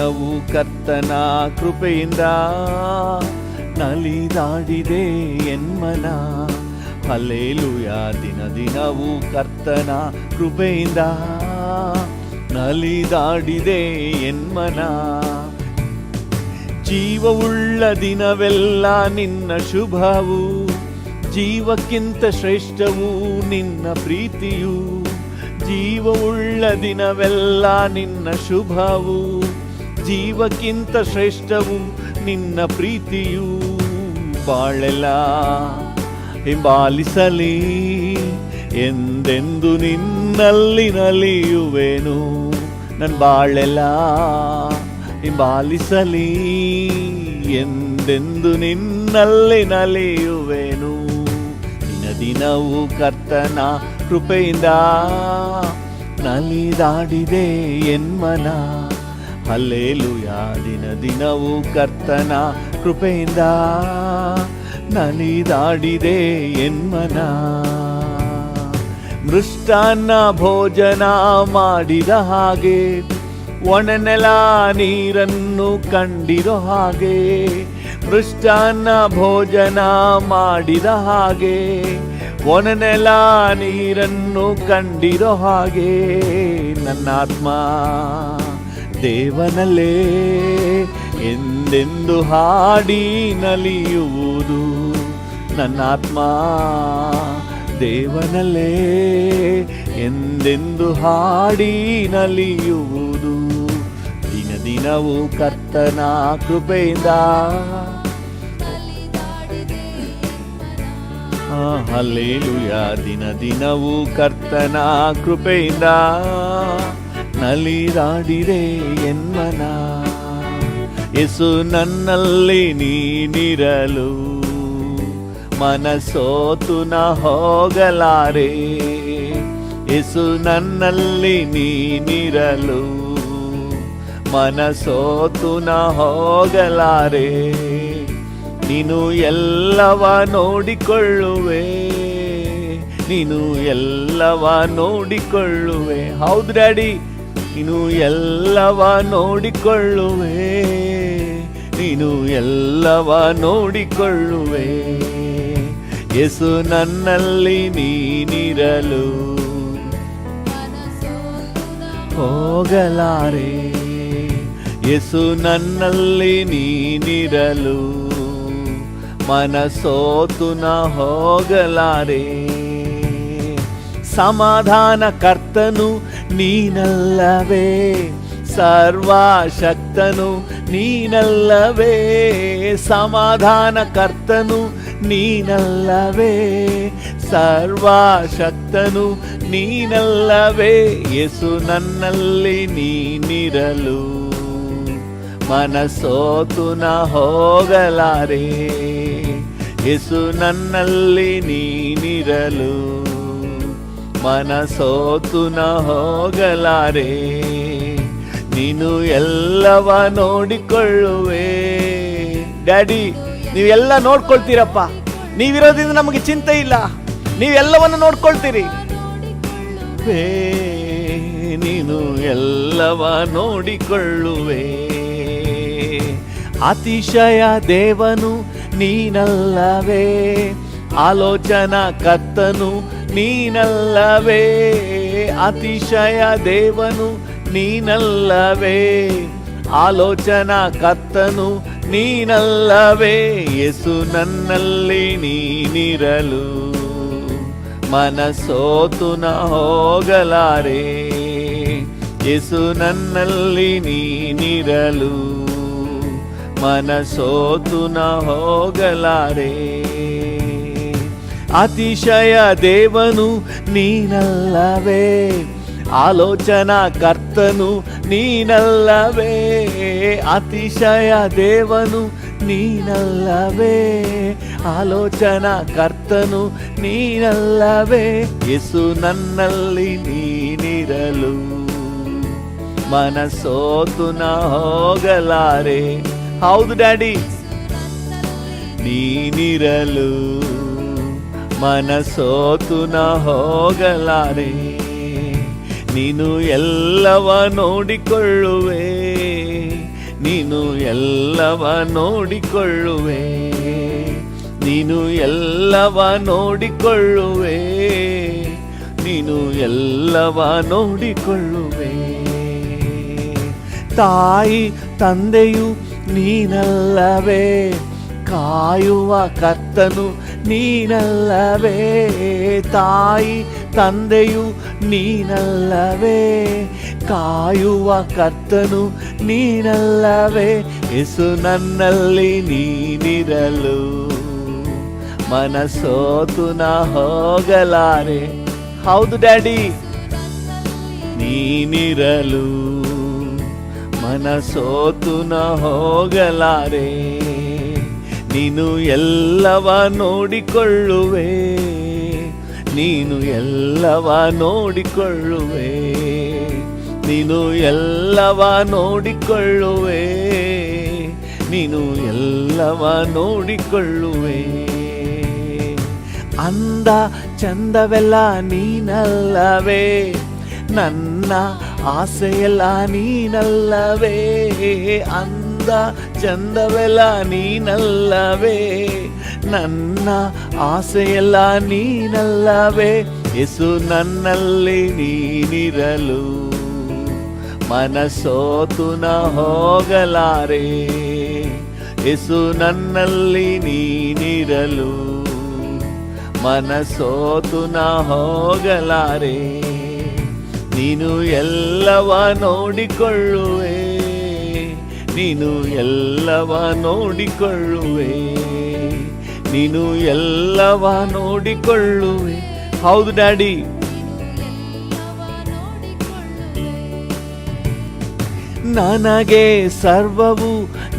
ದಿನವೂ ಕರ್ತನ ಕೃಪೆಯಿಂದ ನಲಿದಾಡಿದೆ ಎನ್ಮನ. ಹಲ್ಲೆಲೂಯಾ, ದಿನವೂ ಕರ್ತನ ಕೃಪೆಯಿಂದ ನಲಿದಾಡಿದೆ ಎನ್ಮನ. ಜೀವವುಳ್ಳ ದಿನವೆಲ್ಲ ನಿನ್ನ ಶುಭವು, ಜೀವಕ್ಕಿಂತ ಶ್ರೇಷ್ಠವು ನಿನ್ನ ಪ್ರೀತಿಯು. ಜೀವವುಳ್ಳ ದಿನವೆಲ್ಲ ನಿನ್ನ ಶುಭವು, ಜೀವಕ್ಕಿಂತ ಶ್ರೇಷ್ಠವು ನಿನ್ನ ಪ್ರೀತಿಯು. ಬಾಳೆಲ್ಲ ಹಿಂಬಾಲಿಸಲಿ, ಎಂದೆಂದು ನಿನ್ನಲ್ಲಿ ನಲಿಯುವೆನು. ನನ್ನ ಬಾಳೆಲ್ಲ ಹಿಂಬಾಲಿಸಲಿ, ಎಂದೆಂದು ನಿನ್ನಲ್ಲಿ ನಲಿಯುವೆನು. ದಿನವೂ ಕರ್ತನ ಕೃಪೆಯಿಂದ ನಲಿದಾಡಿದೆ ಎನ್ಮನ. ಹಲ್ಲೆಲೂಯಾ, ದಿನವೂ ಕರ್ತನ ಕೃಪೆಯಿಂದ ನಲಿದಾಡಿದೆ ಎನ್ಮನ. ಮೃಷ್ಟಾನ್ನ ಭೋಜನ ಮಾಡಿದ ಹಾಗೆ, ಒಣನೆಲ ನೀರನ್ನು ಕಂಡಿರೋ ಹಾಗೆ. ಮೃಷ್ಟಾನ್ನ ಭೋಜನ ಮಾಡಿದ ಹಾಗೆ, ಒಣನೆಲ ನೀರನ್ನು ಕಂಡಿರೋ ಹಾಗೆ. ನನ್ನಾತ್ಮ ದೇವನಲ್ಲೇ ಎಂದೆಂದು ಹಾಡಿ ನಲಿಯುವುದು. ನನ್ನಾತ್ಮ ದೇವನಲ್ಲೇ ಎಂದೆಂದು ಹಾಡಿ ನಲಿಯುವುದು. ದಿನವೂ ಕರ್ತನ ಕೃಪೆಯಿಂದ ಹಲ್ಲೆಲೂಯಾ, ದಿನವೂ ಕರ್ತನ ಕೃಪೆಯಿಂದ ನಲಿದಾಡಿದೆ ಎನ್ಮನ. ಯೇಸು ನನ್ನಲ್ಲಿ ನೀನಿರಲು ಮನಸೋತು ನ ಹೋಗಲಾರೆ. ಯೇಸು ನನ್ನಲ್ಲಿ ನೀನಿರಲು ಮನಸೋತು ನ ಹೋಗಲಾರೆ. ನೀನು ಎಲ್ಲವ ನೋಡಿಕೊಳ್ಳುವೆ, ನೀನು ಎಲ್ಲವ ನೋಡಿಕೊಳ್ಳುವೆ. ಹೌದು ಡ್ಯಾಡಿ, ನೀನು ಎಲ್ಲವ ನೋಡಿಕೊಳ್ಳುವೆ, ನೀನು ಎಲ್ಲವ ನೋಡಿಕೊಳ್ಳುವೆ. ಯೇಸು ನನ್ನಲ್ಲಿ ನೀನಿರಲು ಹೋಗಲಾರೆ. ಯೇಸು ನನ್ನಲ್ಲಿ ನೀನಿರಲು ಮನಸೋತು ನ ಹೋಗಲಾರೆ. ಸಮಾಧಾನ ಕರ್ತನು ನೀನಲ್ಲವೇ, ಸರ್ವಶಕ್ತನು ನೀನಲ್ಲವೇ. ಸಮಾಧಾನ ಕರ್ತನು ನೀನಲ್ಲವೇ, ಸರ್ವಶಕ್ತನು ನೀನಲ್ಲವೇ. ಯೇಸು ನನ್ನಲ್ಲಿ ನೀನಿರಲು ಮನಸೋತು ನ ಹೋಗಲಾರೆ. ಯೇಸು ನನ್ನಲ್ಲಿ ನೀನಿರಲು ಮನಸೋತು ನ ಹೋಗಲಾರೆ. ನೀನು ಎಲ್ಲವ ನೋಡಿಕೊಳ್ಳುವೆ. ಡ್ಯಾಡಿ, ನೀವೆಲ್ಲ ನೋಡ್ಕೊಳ್ತೀರಪ್ಪ. ನೀವಿರೋದ್ರಿಂದ ನಮಗೆ ಚಿಂತೆ ಇಲ್ಲ, ನೀವೆಲ್ಲವನ್ನು ನೋಡ್ಕೊಳ್ತೀರಿ. ನೀನು ಎಲ್ಲವ ನೋಡಿಕೊಳ್ಳುವೆ. ಅತಿಶಯ ದೇವನು ನೀನಲ್ಲವೇ, ಆಲೋಚನಾ ಕರ್ತನು ನೀನಲ್ಲವೇ. ಅತಿಶಯ ದೇವನು ನೀನಲ್ಲವೇ, ಆಲೋಚನಾ ಕರ್ತನು ನೀನಲ್ಲವೇ. ಯೇಸು ನನ್ನಲ್ಲಿ ನೀನಿರಲು ಮನಸೋತು ನ ಹೋಗಲಾರೆ. ಯೇಸು ನನ್ನಲ್ಲಿ ನೀನಿರಲು ಮನಸೋತು ನ ಹೋಗಲಾರೆ. ಅತಿಶಯ ದೇವನು ನೀನಲ್ಲವೇ, ಆಲೋಚನಾ ಕರ್ತನು ನೀನಲ್ಲವೇ. ಅತಿಶಯ ದೇವನು ನೀನಲ್ಲವೇ, ಆಲೋಚನಾ ಕರ್ತನು ನೀನಲ್ಲವೇ. ಯೇಸು ನನ್ನಲ್ಲಿ ನೀನಿರಲು ಮನಸೋತು ನ ಹೋಗಲಾರೆ. ಹೌದು ಡ್ಯಾಡಿ, ನೀನಿರಲು ಮನಸೋತು ನ ಹೋಗಲಾರೆ. ನೀನು ಎಲ್ಲವ ನೋಡಿಕೊಳ್ಳುವೆ, ನೀನು ಎಲ್ಲವ ನೋಡಿಕೊಳ್ಳುವೆ, ನೀನು ಎಲ್ಲವ ನೋಡಿಕೊಳ್ಳುವೆ, ನೀನು ಎಲ್ಲವ ನೋಡಿಕೊಳ್ಳುವೆ. ತಾಯಿ ತಂದೆಯು ನೀನಲ್ಲವೇ, ಕಾಯುವ ಕರ್ತನು ನೀನಲ್ಲವೇ. ತಾಯಿ ತಂದೆಯು ನೀನಲ್ಲವೇ, ಕಾಯುವ ಕರ್ತನು ನೀನಲ್ಲವೇ. ಯೇಸು ನನ್ನಲ್ಲಿ ನೀನಿರಲು ಮನಸೋತು ನಾ ಹೋಗಲಾರೆ. ಹೌದು ಡ್ಯಾಡಿ, ನೀನಿರಲು ಮನಸೋತು ನಾ ಹೋಗಲಾರೆ. ನೀನು ಎಲ್ಲವ ನೋಡಿಕೊಳ್ಳುವೆ, ನೀನು ಎಲ್ಲವ ನೋಡಿಕೊಳ್ಳುವೆ, ನೀನು ಎಲ್ಲವ ನೋಡಿಕೊಳ್ಳುವೆ, ನೀನು ಎಲ್ಲವ ನೋಡಿಕೊಳ್ಳುವೆ. ಅಂದ ಚಂದವೆಲ್ಲ ನೀನಲ್ಲವೇ, ನನ್ನ ಆಸೆಯೆಲ್ಲ ನೀನಲ್ಲವೇ. ಅಂದ ಚಂದವೆಲ್ಲ ನೀನಲ್ಲವೇ, ನನ್ನ ಆಸೆಯೆಲ್ಲ ನೀನಲ್ಲವೇ. ಯೇಸು ನನ್ನಲ್ಲಿ ನೀನಿರಲು ಮನಸೋತು ನಾ ಹೋಗಲಾರೆ. ಯೇಸು ನನ್ನಲ್ಲಿ ನೀನಿರಲು ಮನಸೋತು ನಾ ಹೋಗಲಾರೆ. ನೀನು ಎಲ್ಲವ ನೋಡಿಕೊಳ್ಳುವೆ, ನೀನು ಎಲ್ಲವ ನೋಡಿಕೊಳ್ಳುವೆ, ನೀನು ಎಲ್ಲವ ನೋಡಿಕೊಳ್ಳುವೆ. ಹೌದು ಡ್ಯಾಡಿ, ನನಗೆ ಸರ್ವವು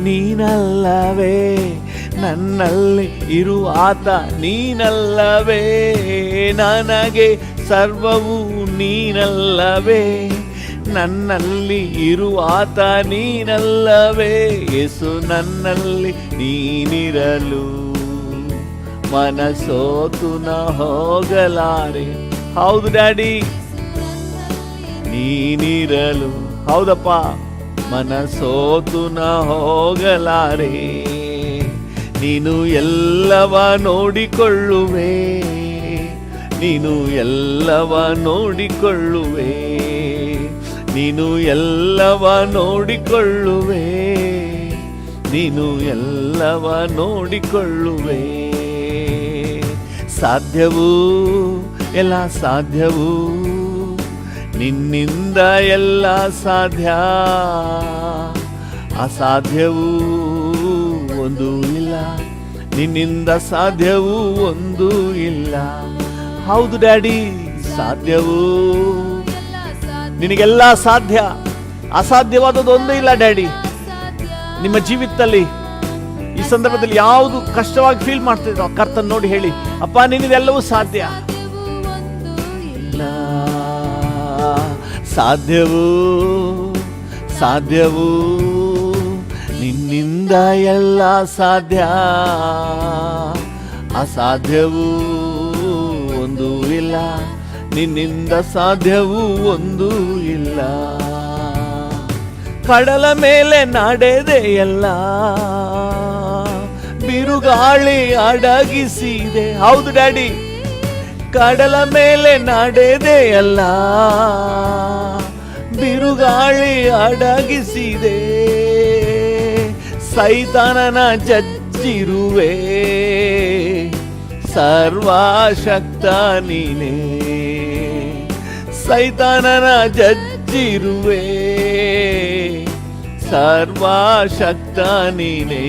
ನೀನಲ್ಲವೇ, ನನ್ನಲ್ಲಿ ಇರುವ ಆತ ನೀನಲ್ಲವೇ. ನನಗೆ ಸರ್ವವು ನೀನಲ್ಲವೇ, ನನ್ನಲ್ಲಿ ಇರುವ ಆತ ನೀನಲ್ಲವೇ. ಯೇಸು ನನ್ನಲ್ಲಿ ನೀನಿರಲು ಮನಸೋತು ನಾ ಹೋಗಲಾರೆ. ಹೌದು ಡ್ಯಾಡಿ, ನೀನಿರಲು, ಹೌದಪ್ಪ, ಮನಸೋತು ನಾ ಹೋಗಲಾರೆ. ನೀನು ಎಲ್ಲವ ನೋಡಿಕೊಳ್ಳುವೆ, ನೀನು ಎಲ್ಲವ ನೋಡಿಕೊಳ್ಳುವೆ, ನೀನು ಎಲ್ಲವ ನೋಡಿಕೊಳ್ಳುವೆ, ನೀನು ಎಲ್ಲವ ನೋಡಿಕೊಳ್ಳುವೆ. ಸಾಧ್ಯವೂ ಎಲ್ಲ ಸಾಧ್ಯವೂ, ನಿನ್ನಿಂದ ಎಲ್ಲ ಸಾಧ್ಯ. ಅಸಾಧ್ಯವೂ ಒಂದು ಇಲ್ಲ, ನಿನ್ನಿಂದ ಸಾಧ್ಯವೂ ಒಂದು ಇಲ್ಲ. ಹೌದು ಡ್ಯಾಡಿ, ಸಾಧ್ಯವೂ ನಿನಗೆಲ್ಲ ಸಾಧ್ಯ, ಅಸಾಧ್ಯವಾದದ್ದು ಒಂದೂ ಇಲ್ಲ ಡ್ಯಾಡಿ. ನಿಮ್ಮ ಜೀವಿತದಲ್ಲಿ ಈ ಸಂದರ್ಭದಲ್ಲಿ ಯಾವುದು ಕಷ್ಟವಾಗಿ ಫೀಲ್ ಮಾಡ್ತಿದ್ರು ಕರ್ತನ್ ನೋಡಿ ಹೇಳಿ, ಅಪ್ಪ ನಿನ್ನಿದೆಲ್ಲವೂ ಸಾಧ್ಯ. ಸಾಧ್ಯವೂ ಸಾಧ್ಯವೂ ನಿನ್ನಿಂದ ಎಲ್ಲ ಸಾಧ್ಯ. ಅಸಾಧ್ಯವೂ ಒಂದು ಇಲ್ಲ, ನಿನ್ನಿಂದ ಸಾಧ್ಯವೂ ಒಂದು ಇಲ್ಲ. ಕಡಲ ಮೇಲೆ ನಡೆದೆ ಎಲ್ಲ, ಬಿರುಗಾಳಿ ಅಡಗಿಸಿದೆ. ಹೌದು ಡ್ಯಾಡಿ, ಕಡಲ ಮೇಲೆ ನಡೆದೆ ಎಲ್ಲ, ಬಿರುಗಾಳಿ ಅಡಗಿಸಿದೆ. ಸೈತಾನನ ಜಜ್ಜಿರುವೆ, ಸರ್ವಶಕ್ತ ನೀನೇ. ಸೈತಾನನ ಜಜ್ಜಿರುವೆ, ಸರ್ವಶಕ್ತ ನೀನೇ.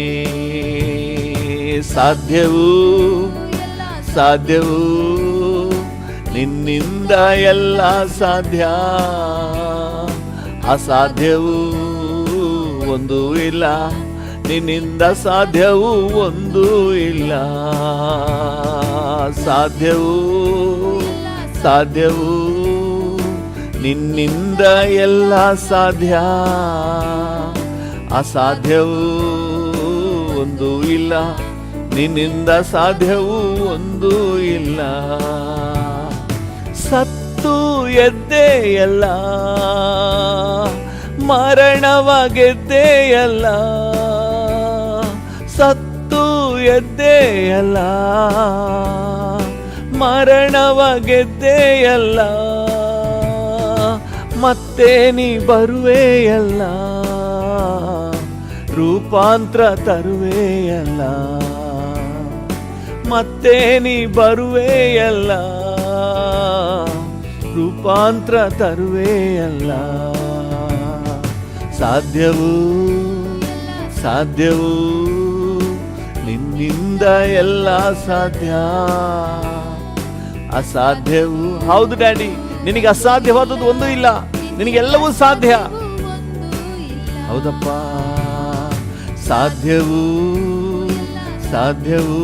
ಸಾಧ್ಯವೂ ಸಾಧ್ಯವೂ ನಿನ್ನಿಂದ ಎಲ್ಲ ಸಾಧ್ಯ. ಅಸಾಧ್ಯವೂ ಒಂದು ಇಲ್ಲ, ನಿನ್ನಿಂದ ಸಾಧ್ಯವೂ ಒಂದು ಇಲ್ಲ. ಸಾಧ್ಯವೂ ಸಾಧ್ಯವೂ ನಿನ್ನಿಂದ ಎಲ್ಲ ಸಾಧ್ಯ. ಅಸಾಧ್ಯವೂ ಒಂದು ಇಲ್ಲ, ನಿನ್ನಿಂದ ಸಾಧ್ಯವೂ ಒಂದು ಇಲ್ಲ. ಸತ್ತು ಎದ್ದೆ ಎಲ್ಲ, ಮರಣವ ಗೆದ್ದೆಯಲ್ಲ, ಸತ್ತು ಎದ್ದೆಯಲ್ಲ, ಮರಣವ ಗೆದ್ದೆಯಲ್ಲ, ಮತ್ತೆ ನೀ ಬರುವೆಯಲ್ಲ, ರೂಪಾಂತರ ತರುವೆಯಲ್ಲ, ಮತ್ತೆ ನೀ ಬರುವೆಯಲ್ಲ, ರೂಪಾಂತರ ತರುವೆಯಲ್ಲ. ಸಾಧ್ಯವು ಸಾಧ್ಯವು ನಿನ್ನಿಂದ ಎಲ್ಲ ಸಾಧ್ಯ, ಅಸಾಧ್ಯವು ಹೌದು ಡ್ಯಾಡಿ, ನಿನಗೆ ಅಸಾಧ್ಯವಾದದ್ದು ಒಂದೂ ಇಲ್ಲ, ನಿನಗೆಲ್ಲವೂ ಸಾಧ್ಯ. ಹೌದಪ್ಪ, ಸಾಧ್ಯವು ಸಾಧ್ಯವು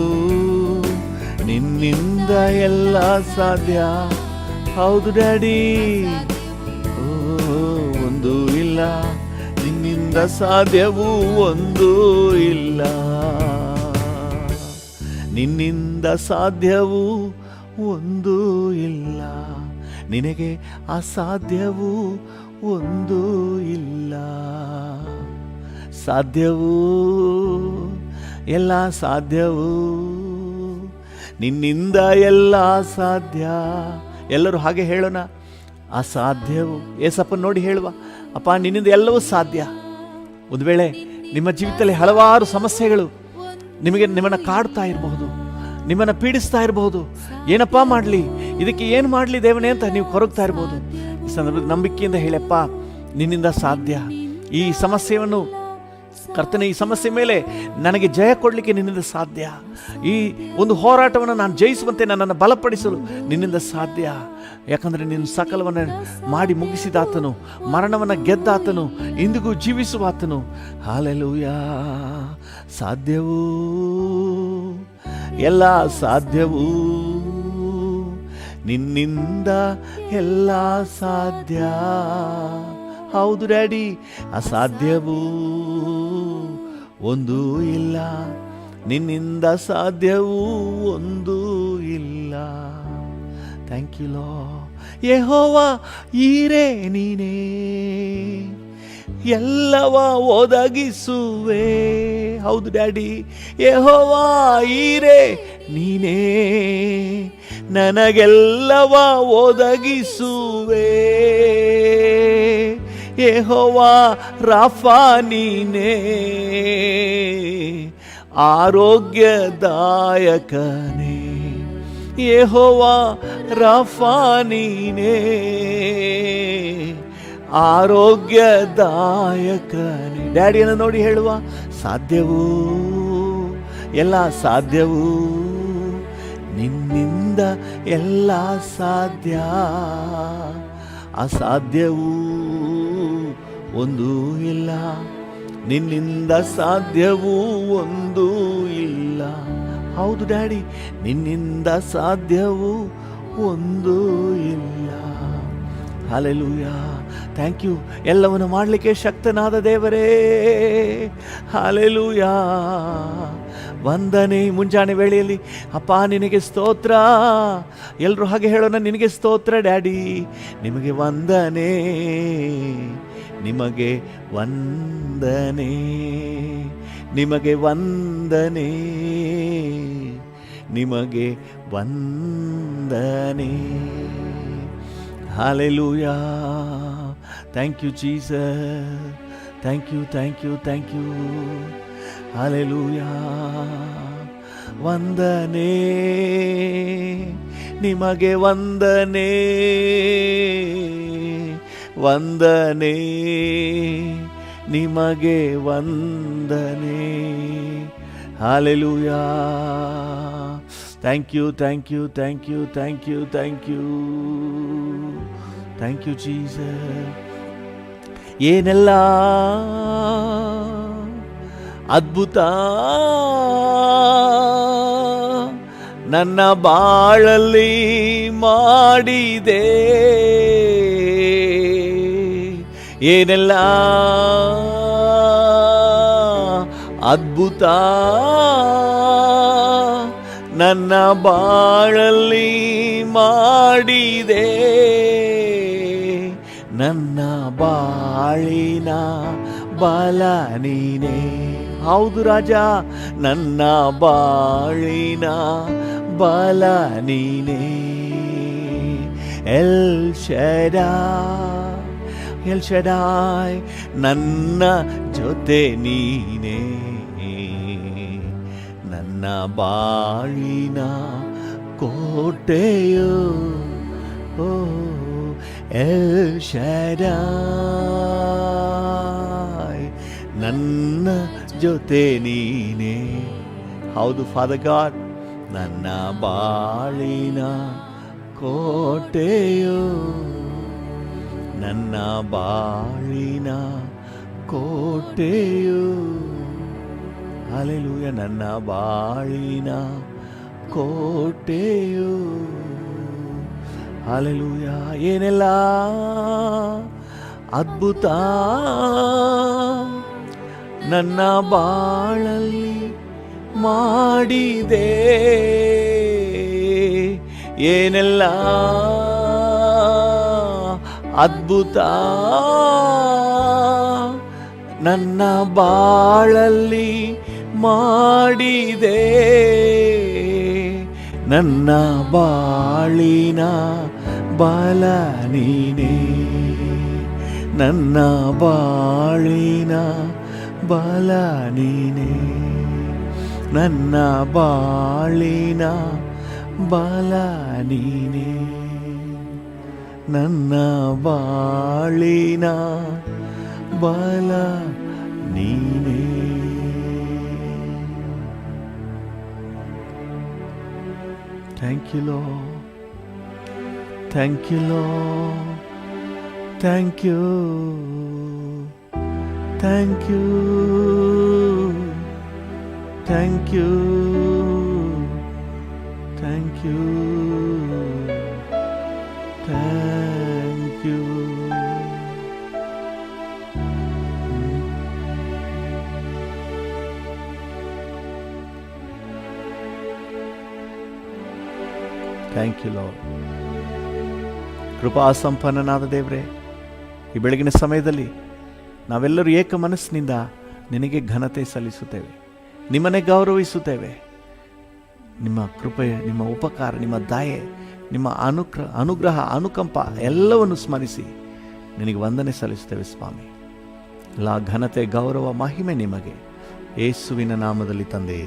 ನಿನ್ನಿಂದ ಎಲ್ಲ ಸಾಧ್ಯ. ಹೌದು ಡ್ಯಾಡಿ, ಒಂದೂ ಇಲ್ಲ, ನಿನ್ನಿಂದ ಸಾಧ್ಯವೂ ಒಂದೂ ಇಲ್ಲ, ನಿನ್ನಿಂದ ಸಾಧ್ಯವೂ ಒಂದೂ ಇಲ್ಲ, ನಿನಗೆ ಅಸಾಧ್ಯವೂ ಒಂದೂ ಇಲ್ಲ. ಸಾಧ್ಯವೂ ಎಲ್ಲ ಸಾಧ್ಯವು, ನಿನ್ನಿಂದ ಎಲ್ಲ ಸಾಧ್ಯ. ಎಲ್ಲರೂ ಹಾಗೆ ಹೇಳೋಣ, ಅಸಾಧ್ಯವು. ಏಸಪ್ಪ ನೋಡಿ ಹೇಳುವ, ಅಪ್ಪ ನಿನ್ನಿಂದ ಎಲ್ಲವೂ ಸಾಧ್ಯ. ಒಂದು ವೇಳೆ ನಿಮ್ಮ ಜೀವಿತದಲ್ಲಿ ಹಲವಾರು ಸಮಸ್ಯೆಗಳು ನಿಮ್ಮನ್ನು ಕಾಡ್ತಾ ಇರಬಹುದು, ನಿಮ್ಮನ್ನು ಪೀಡಿಸ್ತಾ ಇರಬಹುದು. ಏನಪ್ಪ ಮಾಡಲಿ, ಇದಕ್ಕೆ ಏನು ಮಾಡಲಿ ದೇವನೇ ಅಂತ ನೀವು ಕೊರಗ್ತಾ ಇರ್ಬೋದು. ಈ ಸಂದರ್ಭದಲ್ಲಿ ನಂಬಿಕೆಯಿಂದ ಹೇಳಪ್ಪ, ನಿನ್ನಿಂದ ಸಾಧ್ಯ. ಈ ಸಮಸ್ಯೆಯನ್ನು ಕರ್ತನೆ, ಈ ಸಮಸ್ಯೆ ಮೇಲೆ ನನಗೆ ಜಯ ಕೊಡಲಿಕ್ಕೆ ನಿನ್ನಿಂದ ಸಾಧ್ಯ. ಈ ಒಂದು ಹೋರಾಟವನ್ನು ನಾನು ಜಯಿಸುವಂತೆ ನನ್ನನ್ನು ಬಲಪಡಿಸಲು ನಿನ್ನಿಂದ ಸಾಧ್ಯ. ಯಾಕಂದರೆ ನೀನು ಸಕಲವನ್ನು ಮಾಡಿ ಮುಗಿಸಿದಾತನು, ಮರಣವನ್ನು ಗೆದ್ದಾತನು, ಇಂದಿಗೂ ಜೀವಿಸುವಾತನು. ಹಲ್ಲೆಲೂಯಾ. ಸಾಧ್ಯವೂ ಎಲ್ಲ ಸಾಧ್ಯವೂ ನಿನ್ನಿಂದ ಎಲ್ಲ ಸಾಧ್ಯ. ಹೌದು ಡ್ಯಾಡಿ, ಅಸಾಧ್ಯವೂ ಒಂದೂ ಇಲ್ಲ, ನಿನ್ನಿಂದ ಸಾಧ್ಯವೂ ಒಂದೂ ಇಲ್ಲ. Thank you Lord. Jehovah Jireh ನೀನೇ, ಎಲ್ಲವ ಒದಗಿಸುವೆ. ಹೌದು ಡ್ಯಾಡಿ, ಯೆಹೋವಾ ಈರೇ ನೀನೇ, ನನಗೆಲ್ಲವ ಒದಗಿಸುವೆ. ಯೆಹೋವಾ ರಾಫಾ ನೀನೇ, ಆರೋಗ್ಯದಾಯಕನೇ. ಯೆಹೋವಾ ರಾಫಾ ನೀನೇ, ಆರೋಗ್ಯದಾಯಕನೇ. ಡ್ಯಾಡಿಯನ್ನು ನೋಡಿ ಹೇಳುವ, ಸಾಧ್ಯವೂ ಎಲ್ಲ ಸಾಧ್ಯವೂ ನಿನ್ನಿಂದ ಎಲ್ಲ ಸಾಧ್ಯ, ಅಸಾಧ್ಯವೂ ಒಂದೂ ಇಲ್ಲ, ನಿನ್ನಿಂದ ಸಾಧ್ಯವೂ ಒಂದೂ ಇಲ್ಲ. ಹೌದು ಡ್ಯಾಡಿ, ನಿನ್ನಿಂದ ಸಾಧ್ಯವೂ ಒಂದೂ ಇಲ್ಲ. ಹಲ್ಲೆಲೂಯಾ. Thank you. ಎಲ್ಲವನ್ನು ಮಾಡಲಿಕ್ಕೆ ಶಕ್ತನಾದ ದೇವರೇ, ಹಲ್ಲೆಲೂಯಾ. ವಂದನೆ. ಮುಂಜಾನೆ ವೇಳೆಯಲ್ಲಿ ಅಪ್ಪ ನಿನಗೆ ಸ್ತೋತ್ರ. ಎಲ್ಲರೂ ಹಾಗೆ ಹೇಳೋಣ, ನಿನಗೆ ಸ್ತೋತ್ರ ಡ್ಯಾಡಿ, ನಿಮಗೆ ವಂದನೆ, ನಿಮಗೆ ವಂದನೆ, ನಿಮಗೆ ವಂದನೆ, ನಿಮಗೆ ವಂದನೆ. Hallelujah. Thank you Jesus. Thank you, thank you, thank you. Hallelujah. ವಂದನೆ, ನಿಮಗೆ ವಂದನೆ, ವಂದನೆ, ನಿಮಗೆ ವಂದನೆ. Hallelujah. Thank you, thank you, thank you, thank you, thank you, thank you Jesus. ಏನೆಲ್ಲ ಅದ್ಭುತ ನನ್ನ ಬಾಳಲ್ಲಿ ಮಾಡಿದೆ, ಏನೆಲ್ಲ ಅದ್ಭುತ ನನ್ನ ಬಾಳಲ್ಲಿ ಮಾಡಿದೆ, ನನ್ನ ಬಾಳಲ್ಲಿ ಬಾಳಿನ ಬಲ ನೀನೇ. ಹೌದು ರಾಜ, ನನ್ನ ಬಾಳಿನ ಬಲ ನೀನೇ. ಎಲ್ ಶಡಾಯ್ ನನ್ನ ಜೊತೆ ನೀನೇ. ನನ್ನ ಬಾಳಿನ ಕೋಟೆಯೋ ಎಲ್ ಶಡಾಯ್ ನನ್ನ ಜೊತೆ ನೀನೇ. ಹೌದು ಫಾದರ್ ಗಾಡ್, ನನ್ನ ಬಾಳಿನ ಕೋಟೆಯೋ, ನನ್ನ ಬಾಳಿನ ಕೋಟೆಯೋ. ಹಲ್ಲೆಲೂಯ, ನನ್ನ ಬಾಳಿನ ಕೋಟೆಯೋ. ಹಲ್ಲೆಲೂಯ. ಏನೆಲ್ಲ ಅದ್ಭುತ ನನ್ನ ಬಾಳಲ್ಲಿ ಮಾಡಿದೆ, ಏನೆಲ್ಲ ಅದ್ಭುತ ನನ್ನ ಬಾಳಲ್ಲಿ ಮಾಡಿದೆ. ನನ್ನ ಬಾಳಿನ ಬಲ ನೀನೇ, ನನ್ನ ಬಾಳಿನ ಬಲ ನೀನೇ, ನನ್ನ ಬಾಳಿನ ಬಲ ನೀನೇ, ನನ್ನ ಬಾಳಿನ ಬಲ ನೀನೇ. Thank you, Lord. Thank you, Lord. Thank you. Thank you. Thank you. Thank you. Thank you. Thank you Lord. ಕೃಪಾ ಸಂಪನ್ನನಾದ ದೇವರೇ, ಈ ಬೆಳಗಿನ ಸಮಯದಲ್ಲಿ ನಾವೆಲ್ಲರೂ ಏಕ ಮನಸ್ಸಿನಿಂದ ನಿನಗೆ ಘನತೆ ಸಲ್ಲಿಸುತ್ತೇವೆ, ನಿಮ್ಮನ್ನೇ ಗೌರವಿಸುತ್ತೇವೆ. ನಿಮ್ಮ ಕೃಪೆ, ನಿಮ್ಮ ಉಪಕಾರ, ನಿಮ್ಮ ದಯೆ, ನಿಮ್ಮ ಅನುಗ್ರಹ, ಅನುಕಂಪ ಎಲ್ಲವನ್ನು ಸ್ಮರಿಸಿ ನಿನಗೆ ವಂದನೆ ಸಲ್ಲಿಸುತ್ತೇವೆ ಸ್ವಾಮಿ. ಎಲ್ಲ ಘನತೆ, ಗೌರವ, ಮಹಿಮೆ ನಿಮಗೆ ಯೇಸುವಿನ ನಾಮದಲ್ಲಿ ತಂದೆ,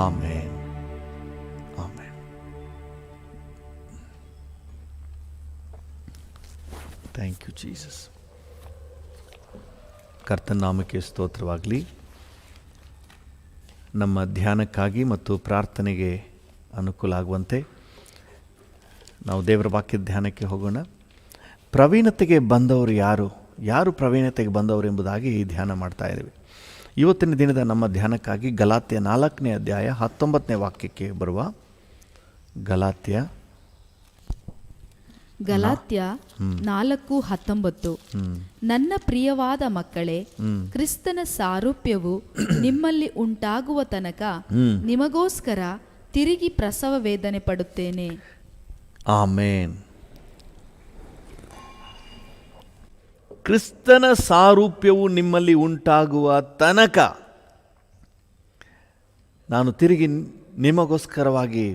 ಆಮೇನ್. Thank you Jesus. ಕರ್ತನ ನಾಮಕ್ಕೆ ಸ್ತೋತ್ರವಾಗಲಿ. ನಮ್ಮ ಧ್ಯಾನಕ್ಕಾಗಿ ಮತ್ತು ಪ್ರಾರ್ಥನೆಗೆ ಅನುಕೂಲ ಆಗುವಂತೆ ನಾವು ದೇವರ ವಾಕ್ಯದ ಧ್ಯಾನಕ್ಕೆ ಹೋಗೋಣ. ಪ್ರವೀಣತೆಗೆ ಬಂದವರು ಯಾರು ಪ್ರವೀಣತೆಗೆ ಬಂದವರು ಎಂಬುದಾಗಿ ಧ್ಯಾನ ಮಾಡ್ತಾ ಇದ್ದೀವಿ. ಇವತ್ತಿನ ದಿನದ ನಮ್ಮ ಧ್ಯಾನಕ್ಕಾಗಿ ಗಲಾತ್ಯ 4ನೇ ಅಧ್ಯಾಯ 19ನೇ ವಾಕ್ಯಕ್ಕೆ ಬರುವ ಗಲಾತ್ಯ 4:19. ನನ್ನ ಪ್ರಿಯವಾದ ಮಕ್ಕಳೇ, ಕ್ರಿಸ್ತನ ಸಾರೂಪ್ಯವು ನಿಮ್ಮಲ್ಲಿ ಉಂಟಾಗುವ ತನಕ ನಿಮಗೋಸ್ಕರ ತಿರುಗಿ ಪ್ರಸವ ವೇದನೆ ಪಡುತ್ತೇನೆ. ಆಮೇನ್. ಕ್ರಿಸ್ತನ ಸಾರೂಪ್ಯವು ನಿಮ್ಮಲ್ಲಿ ಉಂಟಾಗುವ ತನಕ ನಾನು ತಿರುಗಿ ನಿಮಗೋಸ್ಕರವಾಗಿ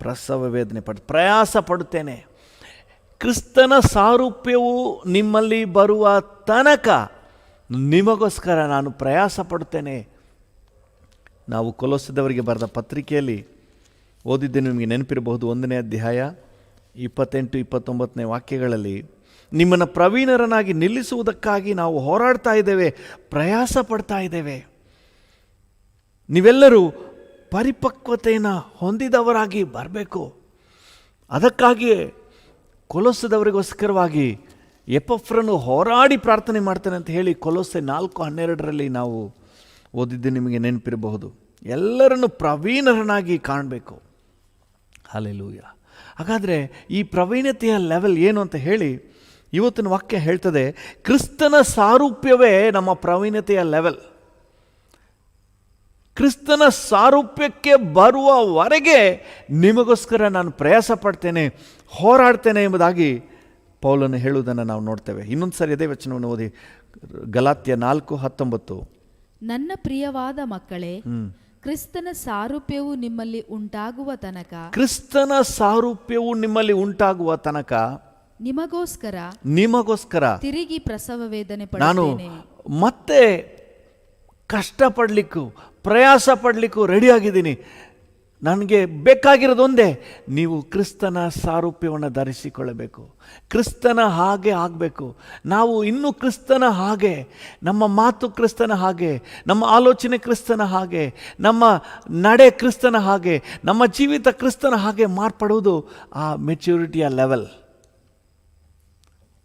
ಪ್ರಸವ ವೇದನೆ ಪ್ರಯಾಸ ಪಡುತ್ತೇನೆ. ಕ್ರಿಸ್ತನ ಸಾರೂಪ್ಯವು ನಿಮ್ಮಲ್ಲಿ ಬರುವ ತನಕ ನಿಮಗೋಸ್ಕರ ನಾನು ಪ್ರಯಾಸ ಪಡುತ್ತೇನೆ. ನಾವು ಕೊಲೊಸ್ಸದವರಿಗೆ ಬರೆದ ಪತ್ರಿಕೆಯಲ್ಲಿ ಓದಿದ್ದೆ, ನಿಮಗೆ ನೆನಪಿರಬಹುದು. 1ನೇ ಅಧ್ಯಾಯ 28-29ನೇ ವಾಕ್ಯಗಳಲ್ಲಿ ನಿಮ್ಮನ್ನು ಪ್ರವೀಣರನ್ನಾಗಿ ನಿಲ್ಲಿಸುವುದಕ್ಕಾಗಿ ನಾವು ಹೋರಾಡ್ತಾ ಇದ್ದೇವೆ, ಪ್ರಯಾಸ ಪಡ್ತಾ ಇದ್ದೇವೆ. ನೀವೆಲ್ಲರೂ ಪರಿಪಕ್ವತೆಯನ್ನು ಹೊಂದಿದವರಾಗಿ ಬರಬೇಕು. ಅದಕ್ಕಾಗಿಯೇ ಕೊಲೊಸ್ಸದವರಿಗೋಸ್ಕರವಾಗಿ ಎಪಫ್ರನು ಹೋರಾಡಿ ಪ್ರಾರ್ಥನೆ ಮಾಡ್ತಾನೆ ಅಂತ ಹೇಳಿ ಕೊಲೊಸ್ಸೆ 4:12 ನಾವು ಓದಿದ್ದು ನಿಮಗೆ ನೆನಪಿರಬಹುದು. ಎಲ್ಲರನ್ನು ಪ್ರವೀಣರನ್ನಾಗಿ ಕಾಣಬೇಕು. ಹಲ್ಲೆಲೂಯಾ. ಹಾಗಾದರೆ ಈ ಪ್ರವೀಣತೆಯ ಲೆವೆಲ್ ಏನು ಅಂತ ಹೇಳಿ ಇವತ್ತಿನ ವಾಕ್ಯ ಹೇಳ್ತದೆ. ಕ್ರಿಸ್ತನ ಸಾರೂಪ್ಯವೇ ನಮ್ಮ ಪ್ರವೀಣತೆಯ ಲೆವೆಲ್. ಕ್ರಿಸ್ತನ ಸಾರೂಪ್ಯಕ್ಕೆ ಬರುವವರೆಗೆ ನಿಮಗೋಸ್ಕರ ನಾನು ಪ್ರಯಾಸ ಪಡ್ತೇನೆ, ಹೋರಾಡ್ತೇನೆ ಎಂಬುದಾಗಿ ಪೌಲನು ಹೇಳುವುದನ್ನು ನಾವು ನೋಡ್ತೇವೆ. ಇನ್ನೊಂದು ಸರಿ ಅದೇ ವಚನವನ್ನು ಓದಿ, ಗಲಾತ್ಯ 4:19. ನನ್ನ ಪ್ರಿಯವಾದ ಮಕ್ಕಳೇ, ಕ್ರಿಸ್ತನ ಸಾರೂಪ್ಯವು ನಿಮ್ಮಲ್ಲಿ ಉಂಟಾಗುವ ತನಕ, ಕ್ರಿಸ್ತನ ಸಾರೂಪ್ಯವು ನಿಮ್ಮಲ್ಲಿ ಉಂಟಾಗುವ ತನಕ ನಿಮಗೋಸ್ಕರ ತಿರುಗಿ ಪ್ರಸವ ವೇದನೆ ನಾನು ಪಡುತ್ತೇನೆ. ಮತ್ತೆ ಕಷ್ಟಪಡಲಿಕ್ಕೂ ಪ್ರಯಾಸ ಪಡಲಿಕ್ಕೂ ರೆಡಿಯಾಗಿದ್ದೀನಿ. ನನಗೆ ಬೇಕಾಗಿರೋದೊಂದೇ, ನೀವು ಕ್ರಿಸ್ತನ ಸಾರೂಪ್ಯವನ್ನು ಧರಿಸಿಕೊಳ್ಳಬೇಕು, ಕ್ರಿಸ್ತನ ಹಾಗೆ ಆಗಬೇಕು. ನಾವು ಇನ್ನೂ ಕ್ರಿಸ್ತನ ಹಾಗೆ, ನಮ್ಮ ಮಾತು ಕ್ರಿಸ್ತನ ಹಾಗೆ, ನಮ್ಮ ಆಲೋಚನೆ ಕ್ರಿಸ್ತನ ಹಾಗೆ, ನಮ್ಮ ನಡೆ ಕ್ರಿಸ್ತನ ಹಾಗೆ, ನಮ್ಮ ಜೀವಿತ ಕ್ರಿಸ್ತನ ಹಾಗೆ ಮಾರ್ಪಡುವುದು ಆ ಮೆಚ್ಯೂರಿಟಿಯ ಲೆವೆಲ್.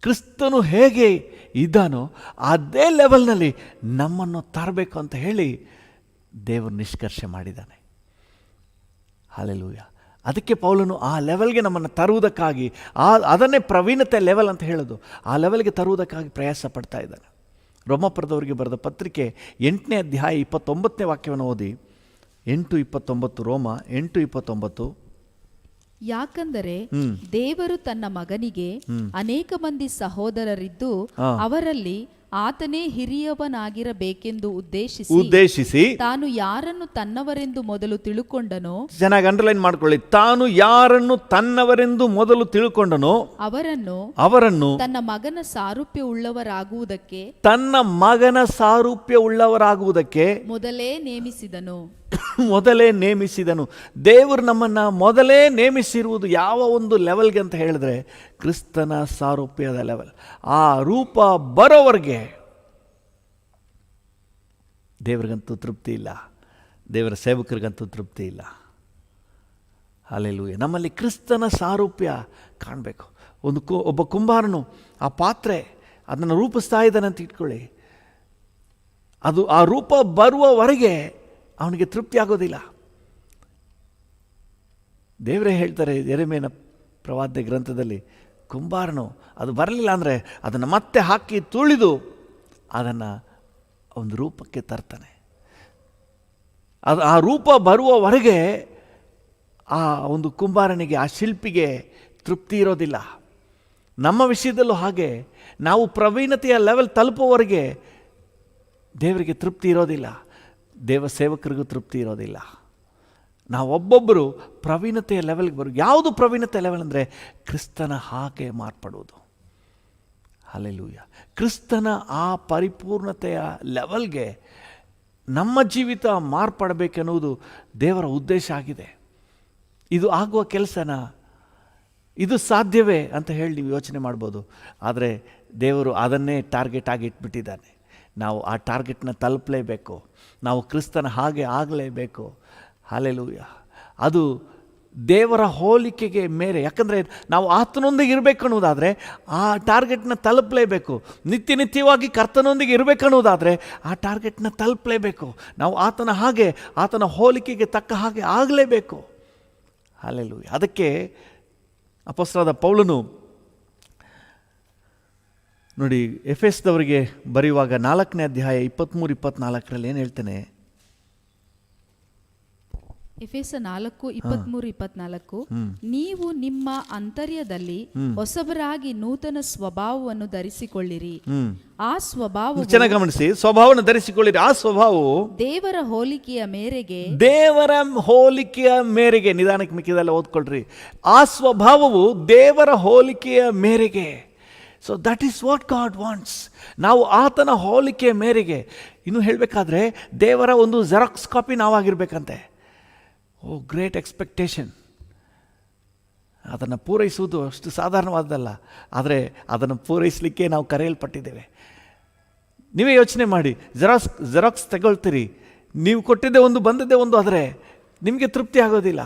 ಕ್ರಿಸ್ತನು ಹೇಗೆ ಇದ್ದಾನೋ ಅದೇ ಲೆವೆಲ್ನಲ್ಲಿ ನಮ್ಮನ್ನು ತರಬೇಕು ಅಂತ ಹೇಳಿ ದೇವರು ನಿಷ್ಕರ್ಷೆ ಮಾಡಿದ್ದಾನೆ. ಹಲ್ಲೆಲೂಯಾ. ಅದಕ್ಕೆ ಪೌಲನು ಆ ಲೆವೆಲ್ಗೆ ನಮ್ಮನ್ನು ತರುವುದಕ್ಕಾಗಿ, ಅದನ್ನೇ ಪ್ರವೀಣತೆ ಲೆವೆಲ್ ಅಂತ ಹೇಳೋದು, ಆ ಲೆವೆಲ್ಗೆ ತರುವುದಕ್ಕಾಗಿ ಪ್ರಯಾಸ ಪಡ್ತಾ ಇದ್ದಾನೆ. ರೋಮಪುರದವರಿಗೆ ಬರೆದ ಪತ್ರಿಕೆ 8ನೇ ಅಧ್ಯಾಯ 29ನೇ ವಾಕ್ಯವನ್ನು ಓದಿ. 8:29, ರೋಮ 8:29. ಯಾಕಂದರೆ ದೇವರು ತನ್ನ ಮಗನಿಗೆ ಅನೇಕ ಮಂದಿ ಸಹೋದರರಿದ್ದು ಅವರಲ್ಲಿ ಆತನೇ ಹಿರಿಯವನಾಗಿರಬೇಕೆಂದು ಉದ್ದೇಶಿಸಿ ತಾನು ಯಾರನ್ನು ತನ್ನವರೆಂದು ಮೊದಲು ತಿಳುಕೊಂಡನೋ, ಚೆನ್ನಾಗಿ ಅಂಡರ್ಲೈನ್ ಮಾಡ್ಕೊಳ್ಳಿ, ತಾನು ಯಾರನ್ನು ತನ್ನವರೆಂದು ಮೊದಲು ತಿಳ್ಕೊಂಡನೋ ಅವರನ್ನು ತನ್ನ ಮಗನ ಸಾರೂಪ್ಯ ಉಳ್ಳವರಾಗುವುದಕ್ಕೆ ಮೊದಲೇ ನೇಮಿಸಿದನು. ದೇವರು ನಮ್ಮನ್ನು ಮೊದಲೇ ನೇಮಿಸಿರುವುದು ಯಾವ ಒಂದು ಲೆವೆಲ್ಗೆ ಅಂತ ಹೇಳಿದ್ರೆ, ಕ್ರಿಸ್ತನ ಸಾರೂಪ್ಯದ ಲೆವೆಲ್. ಆ ರೂಪ ಬರೋವರೆಗೆ ದೇವರಿಗಂತೂ ತೃಪ್ತಿ ಇಲ್ಲ, ದೇವರ ಸೇವಕರಿಗಂತೂ ತೃಪ್ತಿ ಇಲ್ಲ. ಹಲ್ಲೆಲೂಯಾ. ನಮ್ಮಲ್ಲಿ ಕ್ರಿಸ್ತನ ಸಾರೂಪ್ಯ ಕಾಣಬೇಕು. ಒಬ್ಬ ಕುಂಬಾರನು ಆ ಪಾತ್ರೆ ಅದನ್ನು ರೂಪಿಸ್ತಾ ಇದ್ದಾನೆ ಅಂತ ಇಟ್ಕೊಳ್ಳಿ, ಅದು ಆ ರೂಪ ಬರುವವರೆಗೆ ಅವನಿಗೆ ತೃಪ್ತಿ ಆಗೋದಿಲ್ಲ. ದೇವರೇ ಹೇಳ್ತಾರೆ ಯೆರೆಮೀಯನ ಪ್ರವಾದ್ಯ ಗ್ರಂಥದಲ್ಲಿ, ಕುಂಬಾರನು ಅದು ಬರಲಿಲ್ಲ ಅಂದರೆ ಅದನ್ನು ಮತ್ತೆ ಹಾಕಿ ತುಳಿದು ಅದನ್ನು ಒಂದು ರೂಪಕ್ಕೆ ತರ್ತಾನೆ. ಅದು ಆ ರೂಪ ಬರುವವರೆಗೆ ಆ ಒಂದು ಕುಂಬಾರನಿಗೆ, ಆ ಶಿಲ್ಪಿಗೆ ತೃಪ್ತಿ ಇರೋದಿಲ್ಲ. ನಮ್ಮ ವಿಷಯದಲ್ಲೂ ಹಾಗೆ, ನಾವು ಪ್ರವೀಣತೆಯ ಲೆವೆಲ್ ತಲುಪುವವರೆಗೆ ದೇವರಿಗೆ ತೃಪ್ತಿ ಇರೋದಿಲ್ಲ, ದೇವ ಸೇವಕರಿಗೂ ತೃಪ್ತಿ ಇರೋದಿಲ್ಲ. ನಾವೊಬ್ಬೊಬ್ಬರು ಪ್ರವೀಣತೆಯ ಲೆವೆಲ್ಗೆ ಬರೋ. ಯಾವುದು ಪ್ರವೀಣತೆಯ ಲೆವೆಲ್ ಅಂದರೆ ಕ್ರಿಸ್ತನ ಹಾಗೆ ಮಾರ್ಪಡುವುದು. ಹಲ್ಲೆಲೂಯಾ. ಕ್ರಿಸ್ತನ ಆ ಪರಿಪೂರ್ಣತೆಯ ಲೆವೆಲ್ಗೆ ನಮ್ಮ ಜೀವಿತ ಮಾರ್ಪಡಬೇಕೆನ್ನುವುದು ದೇವರ ಉದ್ದೇಶ ಆಗಿದೆ. ಇದು ಆಗುವ ಕೆಲಸನ, ಇದು ಸಾಧ್ಯವೇ ಅಂತ ಹೇಳಿ ನೀವು ಯೋಚನೆ ಮಾಡ್ಬೋದು. ಆದರೆ ದೇವರು ಅದನ್ನೇ ಟಾರ್ಗೆಟ್ ಆಗಿ ಇಟ್ಬಿಟ್ಟಿದ್ದಾನೆ. ನಾವು ಆ ಟಾರ್ಗೆಟ್ನ ತಲುಪಲೇಬೇಕು, ನಾವು ಕ್ರಿಸ್ತನ ಹಾಗೆ ಆಗಲೇಬೇಕು. ಹಲ್ಲೆಲೂಯಾ. ಅದು ದೇವರ ಹೋಲಿಕೆಗೆ ಮೇರೆ. ಯಾಕಂದರೆ ನಾವು ಆತನೊಂದಿಗೆ ಇರಬೇಕು ಅನ್ನೋದಾದರೆ ಆ ಟಾರ್ಗೆಟ್ನ ತಲುಪಲೇಬೇಕು. ನಿತ್ಯವಾಗಿ ಕರ್ತನೊಂದಿಗೆ ಇರಬೇಕನ್ನೋದಾದರೆ ಆ ಟಾರ್ಗೆಟ್ನ ತಲುಪಲೇಬೇಕು. ನಾವು ಆತನ ಹಾಗೆ, ಆತನ ಹೋಲಿಕೆಗೆ ತಕ್ಕ ಹಾಗೆ ಆಗಲೇಬೇಕು. ಹಲ್ಲೆಲೂಯಾ. ಅದಕ್ಕೆ ಅಪೊಸ್ತಲನಾದ ಪೌಲನು ನೋಡಿ, ಎಫೆಸದವರಿಗೆ ಬರೆಯುವಾಗ 4ನೇ ಅಧ್ಯಾಯ 23-24 ಏನು ಹೇಳ್ತಾನೆ? ಎಫೆಸ 4:23-24, ನೀವು ನಿಮ್ಮ ಅಂತರ್ಯದಲ್ಲಿ ಹೊಸಬರಾಗಿ ನೂತನ ಸ್ವಭಾವವನ್ನು ಧರಿಸಿಕೊಳ್ಳಿರಿ. ಆ ಸ್ವಭಾವ, ಚೆನ್ನಾಗಿ ಗಮನಿಸಿ, ಸ್ವಭಾವವನ್ನು ಧರಿಸಿಕೊಳ್ಳಿರಿ. ಆ ಸ್ವಭಾವವು ದೇವರ ಹೋಲಿಕೆಯ ಮೇರೆಗೆ. ನಿಧಾನಕ್ಕೆ ಮಿಕ್ಕಿದೆಲ್ಲ ಓದ್ಕೊಳ್ರಿ. ಆ ಸ್ವಭಾವವು ದೇವರ ಹೋಲಿಕೆಯ ಮೇರೆಗೆ. So that is what god wants. ನಾವು ಆತನ ಹೋಲಿಕೆಯ ಮೇರೆಗೆ. ಇನ್ನು ಹೇಳಬೇಕಾದ್ರೆ ದೇವರ ಒಂದು ಜೆರಾಕ್ಸ್ ಕಾಪಿ ನಾವಾಗಿರ್ಬೇಕಂತೆ. ಓ ಗ್ರೇಟ್ ಎಕ್ಸ್ಪೆಕ್ಟೇಷನ್. ಅದನ್ನು ಪೂರೈಸುವುದು ಅಷ್ಟು ಸಾಧಾರಣವಾದಲ್ಲ, ಆದರೆ ಅದನ್ನು ಪೂರೈಸಲಿಕ್ಕೆ ನಾವು ಕರೆಯಲ್ಪಟ್ಟಿದ್ದೇವೆ. ನೀವೇ ಯೋಚನೆ ಮಾಡಿ, ಜೆರಾಕ್ಸ್ ತಗೊಳ್ತೀರಿ, ನೀವು ಕೊಟ್ಟಿದ್ದೇ ಒಂದು ಬಂದದ್ದೇ ಒಂದು, ಆದರೆ ನಿಮಗೆ ತೃಪ್ತಿ ಆಗೋದಿಲ್ಲ.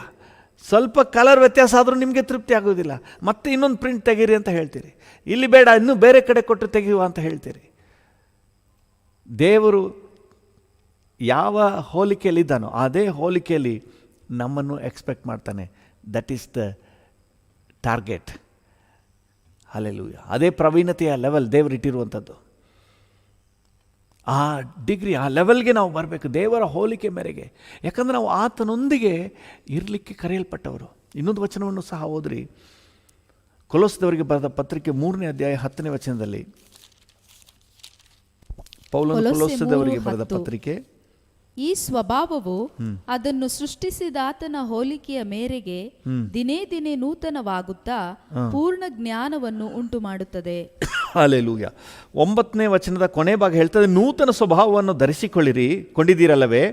ಸ್ವಲ್ಪ ಕಲರ್ ವ್ಯತ್ಯಾಸ ಆದರೂ ನಿಮಗೆ ತೃಪ್ತಿ ಆಗೋದಿಲ್ಲ. ಮತ್ತೆ ಇನ್ನೊಂದು ಪ್ರಿಂಟ್ ತೆಗೀರಿ ಅಂತ ಹೇಳ್ತೀರಿ. ಇಲ್ಲಿ ಬೇಡ, ಇನ್ನೂ ಬೇರೆ ಕಡೆ ಕೊಟ್ಟು ತೆಗೆಯುವ ಅಂತ ಹೇಳ್ತೀರಿ. ದೇವರು ಯಾವ ಹೋಲಿಕೆಯಲ್ಲಿದ್ದಾನೋ ಅದೇ ಹೋಲಿಕೆಯಲ್ಲಿ ನಮ್ಮನ್ನು ಎಕ್ಸ್ಪೆಕ್ಟ್ ಮಾಡ್ತಾನೆ. That is the target. Hallelujah. ಅದೇ ಪ್ರವೀಣತೆಯ ಲೆವೆಲ್ ದೇವರು ಇಟ್ಟಿರುವಂಥದ್ದು. ಆ ಡಿಗ್ರಿ, ಆ ಲೆವೆಲ್ಗೆ ನಾವು ಬರಬೇಕು, ದೇವರ ಹೋಲಿಕೆ ಮೇರೆಗೆ. ಯಾಕಂದರೆ ನಾವು ಆತನೊಂದಿಗೆ ಇರಲಿಕ್ಕೆ ಕರೆಯಲ್ಪಟ್ಟವರು. ಇನ್ನೊಂದು ವಚನವನ್ನು ಸಹ ಓದ್ರಿ. ಕೊಲೊಸ್ಸದವರಿಗೆ ಬರೆದ ಪತ್ರಿಕೆ 3ನೇ ಅಧ್ಯಾಯ 10ನೇ ವಚನದಲ್ಲಿ, ಪೌಲನು ಕೊಲೊಸ್ಸದವರಿಗೆ ಬರೆದ ಪತ್ರಿಕೆ, ಈ ಸ್ವಭಾವವು ಅದನ್ನು ಸೃಷ್ಟಿಸಿದಾತನ ಹೋಲಿಕೆಯ ಮೇರೆಗೆ ದಿನೇ ದಿನೇ ನೂತನವಾಗುತ್ತಾ ಪೂರ್ಣ ಜ್ಞಾನವನ್ನು ಉಂಟು ಮಾಡುತ್ತದೆ. ಹಲ್ಲೆಲೂಯ. 9ನೇ ವಚನದ ಕೊನೆ ಭಾಗ ಹೇಳ್ತದೆ, ನೂತನ ಸ್ವಭಾವವನ್ನು ಕೊಂಡಿದ್ದೀರಲ್ಲವೇ,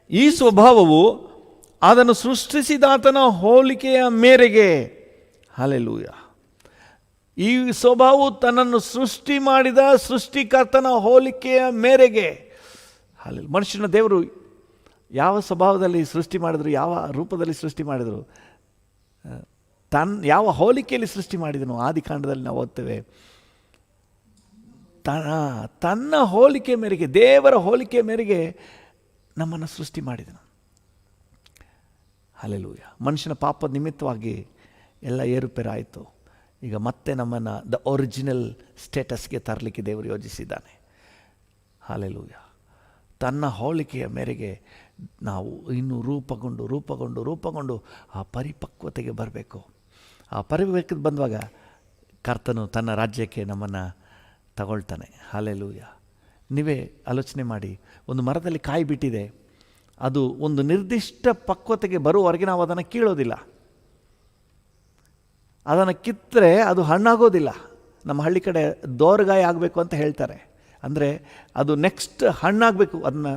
ಈ ಸ್ವಭಾವವು ಅದನ್ನು ಸೃಷ್ಟಿಸಿದಾತನ ಹೋಲಿಕೆಯ ಮೇರೆಗೆ. ಹಲ್ಲೆಲೂಯ. ಈ ಸ್ವಭಾವವು ತನ್ನನ್ನು ಸೃಷ್ಟಿ ಮಾಡಿದ ಸೃಷ್ಟಿಕರ್ತನ ಹೋಲಿಕೆಯ ಮೇರೆಗೆ. ಹಲ್ಲೆಲೂಯ. ಮನುಷ್ಯನ ದೇವರು ಯಾವ ಸ್ವಭಾವದಲ್ಲಿ ಸೃಷ್ಟಿ ಮಾಡಿದ್ರು, ಯಾವ ರೂಪದಲ್ಲಿ ಸೃಷ್ಟಿ ಮಾಡಿದರು, ಯಾವ ಹೋಲಿಕೆಯಲ್ಲಿ ಸೃಷ್ಟಿ ಮಾಡಿದನು, ಆದಿಕಾಂಡದಲ್ಲಿ ನಾವು ಓದ್ತೇವೆ. ತನ್ನ ಹೋಲಿಕೆ ಮೇರೆಗೆ, ದೇವರ ಹೋಲಿಕೆ ಮೇರೆಗೆ ನಮ್ಮನ್ನು ಸೃಷ್ಟಿ ಮಾಡಿದನು. ಹಲ್ಲೆಲೂಯ. ಮನುಷ್ಯನ ಪಾಪದ ನಿಮಿತ್ತವಾಗಿ ಎಲ್ಲ ಏರುಪೇರಾಯಿತು. ಈಗ ಮತ್ತೆ ನಮ್ಮನ್ನು ದ ಒರಿಜಿನಲ್ ಸ್ಟೇಟಸ್ಗೆ ತರಲಿಕ್ಕೆ ದೇವರು ಯೋಜಿಸಿದ್ದಾನೆ. ಹಲ್ಲೆಲೂಯ. ತನ್ನ ಹೋಲಿಕೆಯ ಮೇರೆಗೆ ನಾವು ಇನ್ನೂ ರೂಪುಗೊಂಡು ಆ ಪರಿಪಕ್ವತೆಗೆ ಬರಬೇಕು. ಆ ಪರಿಪಕ್ವತೆ ಬಂದಾಗ ಕರ್ತನು ತನ್ನ ರಾಜ್ಯಕ್ಕೆ ನಮ್ಮನ್ನು ತಗೊಳ್ತಾನೆ. ಹಲ್ಲೆಲೂಯ. ನೀವೇ ಆಲೋಚನೆ ಮಾಡಿ, ಒಂದು ಮರದಲ್ಲಿ ಕಾಯಿ ಬಿಟ್ಟಿದೆ, ಅದು ಒಂದು ನಿರ್ದಿಷ್ಟ ಪಕ್ವತೆಗೆ ಬರುವವರೆಗೆ ನಾವು ಅದನ್ನು ಕೀಳೋದಿಲ್ಲ. ಅದನ್ನು ಕಿತ್ತರೆ ಅದು ಹಣ್ಣಾಗೋದಿಲ್ಲ. ನಮ್ಮ ಹಳ್ಳಿ ಕಡೆ ದೋರ್ಗಾಯಿ ಆಗಬೇಕು ಅಂತ ಹೇಳ್ತಾರೆ. ಅಂದರೆ ಅದು ನೆಕ್ಸ್ಟ್ ಹಣ್ಣಾಗಬೇಕು. ಅದನ್ನು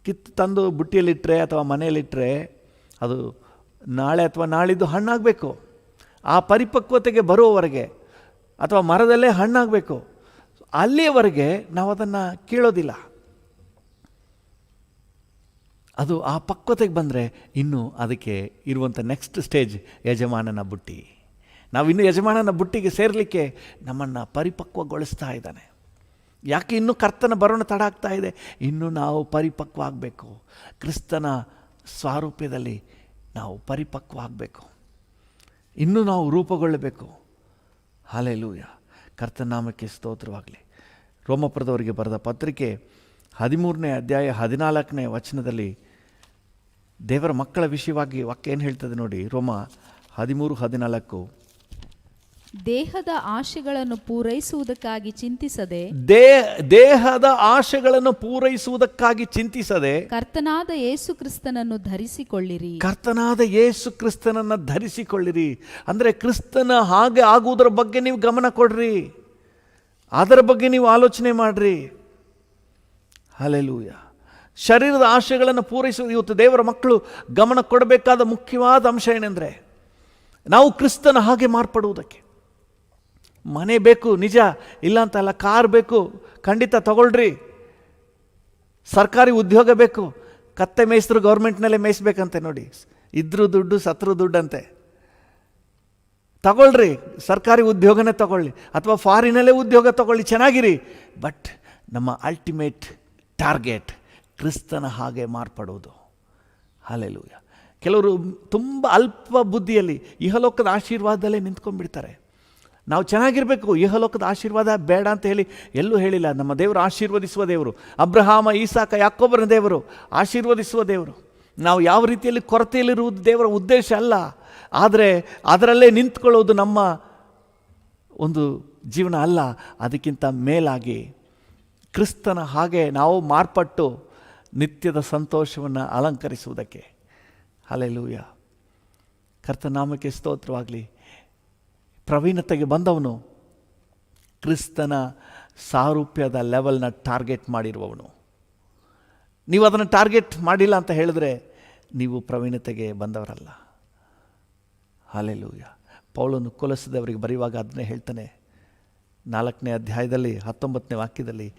ಕಿತ್ತು ತಂದು ಬುಟ್ಟಿಯಲ್ಲಿಟ್ಟರೆ ಅಥವಾ ಮನೆಯಲ್ಲಿಟ್ಟರೆ ಅದು ನಾಳೆ ಅಥವಾ ನಾಳಿದ್ದು ಹಣ್ಣಾಗಬೇಕು. ಆ ಪರಿಪಕ್ವತೆಗೆ ಬರುವವರೆಗೆ ಅಥವಾ ಮರದಲ್ಲೇ ಹಣ್ಣಾಗಬೇಕು. ಅಲ್ಲಿಯವರೆಗೆ ನಾವು ಅದನ್ನು ಕೀಳೋದಿಲ್ಲ. ಅದು ಆ ಪಕ್ವತೆಗೆ ಬಂದರೆ ಇನ್ನು ಅದಕ್ಕೆ ಇರುವಂಥ ನೆಕ್ಸ್ಟ್ ಸ್ಟೇಜ್ ಯಜಮಾನನ ಬುಟ್ಟಿ. ನಾವಿನ್ನು ಯಜಮಾನನ ಬುಟ್ಟಿಗೆ ಸೇರಲಿಕ್ಕೆ ನಮ್ಮನ್ನು ಪರಿಪಕ್ವಗೊಳಿಸ್ತಾ ಇದ್ದಾನೆ. ಯಾಕೆ ಇನ್ನೂ ಕರ್ತನ ಬರೋಣ ತಡ ಆಗ್ತಾ ಇದೆ? ಇನ್ನು ನಾವು ಪರಿಪಕ್ವ ಆಗಬೇಕು. ಕ್ರಿಸ್ತನ ಸ್ವಾರೂಪ್ಯದಲ್ಲಿ ನಾವು ಪರಿಪಕ್ವ ಆಗಬೇಕು. ಇನ್ನೂ ನಾವು ರೂಪುಗೊಳ್ಳಬೇಕು. ಹಲ್ಲೆಲೂಯ. ಕರ್ತನ ನಾಮಕ್ಕೆ ಸ್ತೋತ್ರವಾಗಲಿ. ರೋಮಪುರದವರಿಗೆ ಬರೆದ ಪತ್ರಿಕೆ 13ನೇ ಅಧ್ಯಾಯ 14ನೇ ವಚನದಲ್ಲಿ ದೇವರ ಮಕ್ಕಳ ವಿಷಯವಾಗಿ ವಾಕ್ಯ ಏನು ಹೇಳ್ತದೆ ನೋಡಿ. ರೋಮ 13:14, ದೇಹದ ಆಶೆಗಳನ್ನು ಪೂರೈಸುವುದಕ್ಕಾಗಿ ಚಿಂತಿಸದೆ, ದೇಹದ ಆಶೆಗಳನ್ನು ಪೂರೈಸುವುದಕ್ಕಾಗಿ ಚಿಂತಿಸದೆ ಕರ್ತನಾದ ಯೇಸು ಕ್ರಿಸ್ತನನ್ನು ಧರಿಸಿಕೊಳ್ಳಿರಿ. ಕರ್ತನಾದ ಯೇಸು ಕ್ರಿಸ್ತನನ್ನು ಧರಿಸಿಕೊಳ್ಳಿರಿ. ಅಂದರೆ ಕ್ರಿಸ್ತನ ಹಾಗೆ ಆಗುವುದರ ಬಗ್ಗೆ ನೀವು ಗಮನ ಕೊಡ್ರಿ, ಅದರ ಬಗ್ಗೆ ನೀವು ಆಲೋಚನೆ ಮಾಡ್ರಿ. ಹಲ್ಲೆಲೂಯ. ಶರೀರದ ಆಶೆಗಳನ್ನು ಪೂರೈಸುವುದು ಇವತ್ತು ದೇವರ ಮಕ್ಕಳು ಗಮನ ಕೊಡಬೇಕಾದ ಮುಖ್ಯವಾದ ಅಂಶ ಏನೆಂದರೆ, ನಾವು ಕ್ರಿಸ್ತನ ಹಾಗೆ ಮಾರ್ಪಡುವುದಕ್ಕೆ. ಮನೆ ಬೇಕು ನಿಜ, ಇಲ್ಲ ಅಂತಲ್ಲ. ಕಾರ್ ಬೇಕು ಖಂಡಿತ ತಗೊಳ್ರಿ. ಸರ್ಕಾರಿ ಉದ್ಯೋಗ ಬೇಕು. ಕತ್ತೆ ಮೇಯಿಸಿದ್ರು ಗೌರ್ಮೆಂಟ್ನಲ್ಲೇ ಮೇಯಿಸ್ಬೇಕಂತೆ ನೋಡಿ. ಇದ್ರೂ ದುಡ್ಡು ಸತ್ರು ದುಡ್ಡಂತೆ. ತಗೊಳ್ರಿ, ಸರ್ಕಾರಿ ಉದ್ಯೋಗನೇ ತಗೊಳ್ಳಿ ಅಥವಾ ಫಾರಿನಲ್ಲೇ ಉದ್ಯೋಗ ತಗೊಳ್ಳಿ, ಚೆನ್ನಾಗಿರಿ. ಬಟ್ ನಮ್ಮ ಅಲ್ಟಿಮೇಟ್ ಟಾರ್ಗೆಟ್ ಕ್ರಿಸ್ತನ ಹಾಗೆ ಮಾರ್ಪಡುವುದು. ಹಲ್ಲೆಲೂಯ. ಕೆಲವರು ತುಂಬ ಅಲ್ಪ ಬುದ್ಧಿಯಲ್ಲಿ ಇಹಲೋಕದ ಆಶೀರ್ವಾದದಲ್ಲೇ ನಿಂತ್ಕೊಂಡ್ಬಿಡ್ತಾರೆ. ನಾವು ಚೆನ್ನಾಗಿರಬೇಕು, ಇಹಲೋಕದ ಆಶೀರ್ವಾದ ಬೇಡ ಅಂತ ಹೇಳಿ ಎಲ್ಲೂ ಹೇಳಿಲ್ಲ. ನಮ್ಮ ದೇವರು ಆಶೀರ್ವದಿಸುವ ದೇವರು. ಅಬ್ರಹಾಮ, ಈಸಾಕ, ಯಾಕೋಬನ ದೇವರು ಆಶೀರ್ವದಿಸುವ ದೇವರು. ನಾವು ಯಾವ ರೀತಿಯಲ್ಲಿ ಕೊರತೆಯಲ್ಲಿರುವುದು ದೇವರ ಉದ್ದೇಶ ಅಲ್ಲ. ಆದರೆ ಅದರಲ್ಲೇ ನಿಂತ್ಕೊಳ್ಳೋದು ನಮ್ಮ ಒಂದು ಜೀವನ ಅಲ್ಲ. ಅದಕ್ಕಿಂತ ಮೇಲಾಗಿ ಕ್ರಿಸ್ತನ ಹಾಗೆ ನಾವು ಮಾರ್ಪಟ್ಟು ನಿತ್ಯದ ಸಂತೋಷವನ್ನು ಅಲಂಕರಿಸುವುದಕ್ಕೆ. ಹಲ್ಲೆಲೂಯ. ಕರ್ತನಾಮಕ್ಕೆ ಸ್ತೋತ್ರವಾಗಲಿ. ಪ್ರವೀಣತೆಗೆ ಬಂದವನು ಕ್ರಿಸ್ತನ ಸಾರೂಪ್ಯದ ಲೆವೆಲ್ನ ಟಾರ್ಗೆಟ್ ಮಾಡಿರುವವನು. ನೀವು ಅದನ್ನು ಟಾರ್ಗೆಟ್ ಮಾಡಿಲ್ಲ ಅಂತ ಹೇಳಿದ್ರೆ ನೀವು ಪ್ರವೀಣತೆಗೆ ಬಂದವರಲ್ಲ. ಹಲ್ಲೆಲೂಯ. ಪೌಲನು ಕೊಲೊಸ್ಸದವರಿಗೆ ಬರೆಯುವಾಗ ಅದನ್ನೇ ಹೇಳ್ತಾನೆ. 4ನೇ ಅಧ್ಯಾಯದಲ್ಲಿ 19ನೇ ವಾಕ್ಯದಲ್ಲಿ,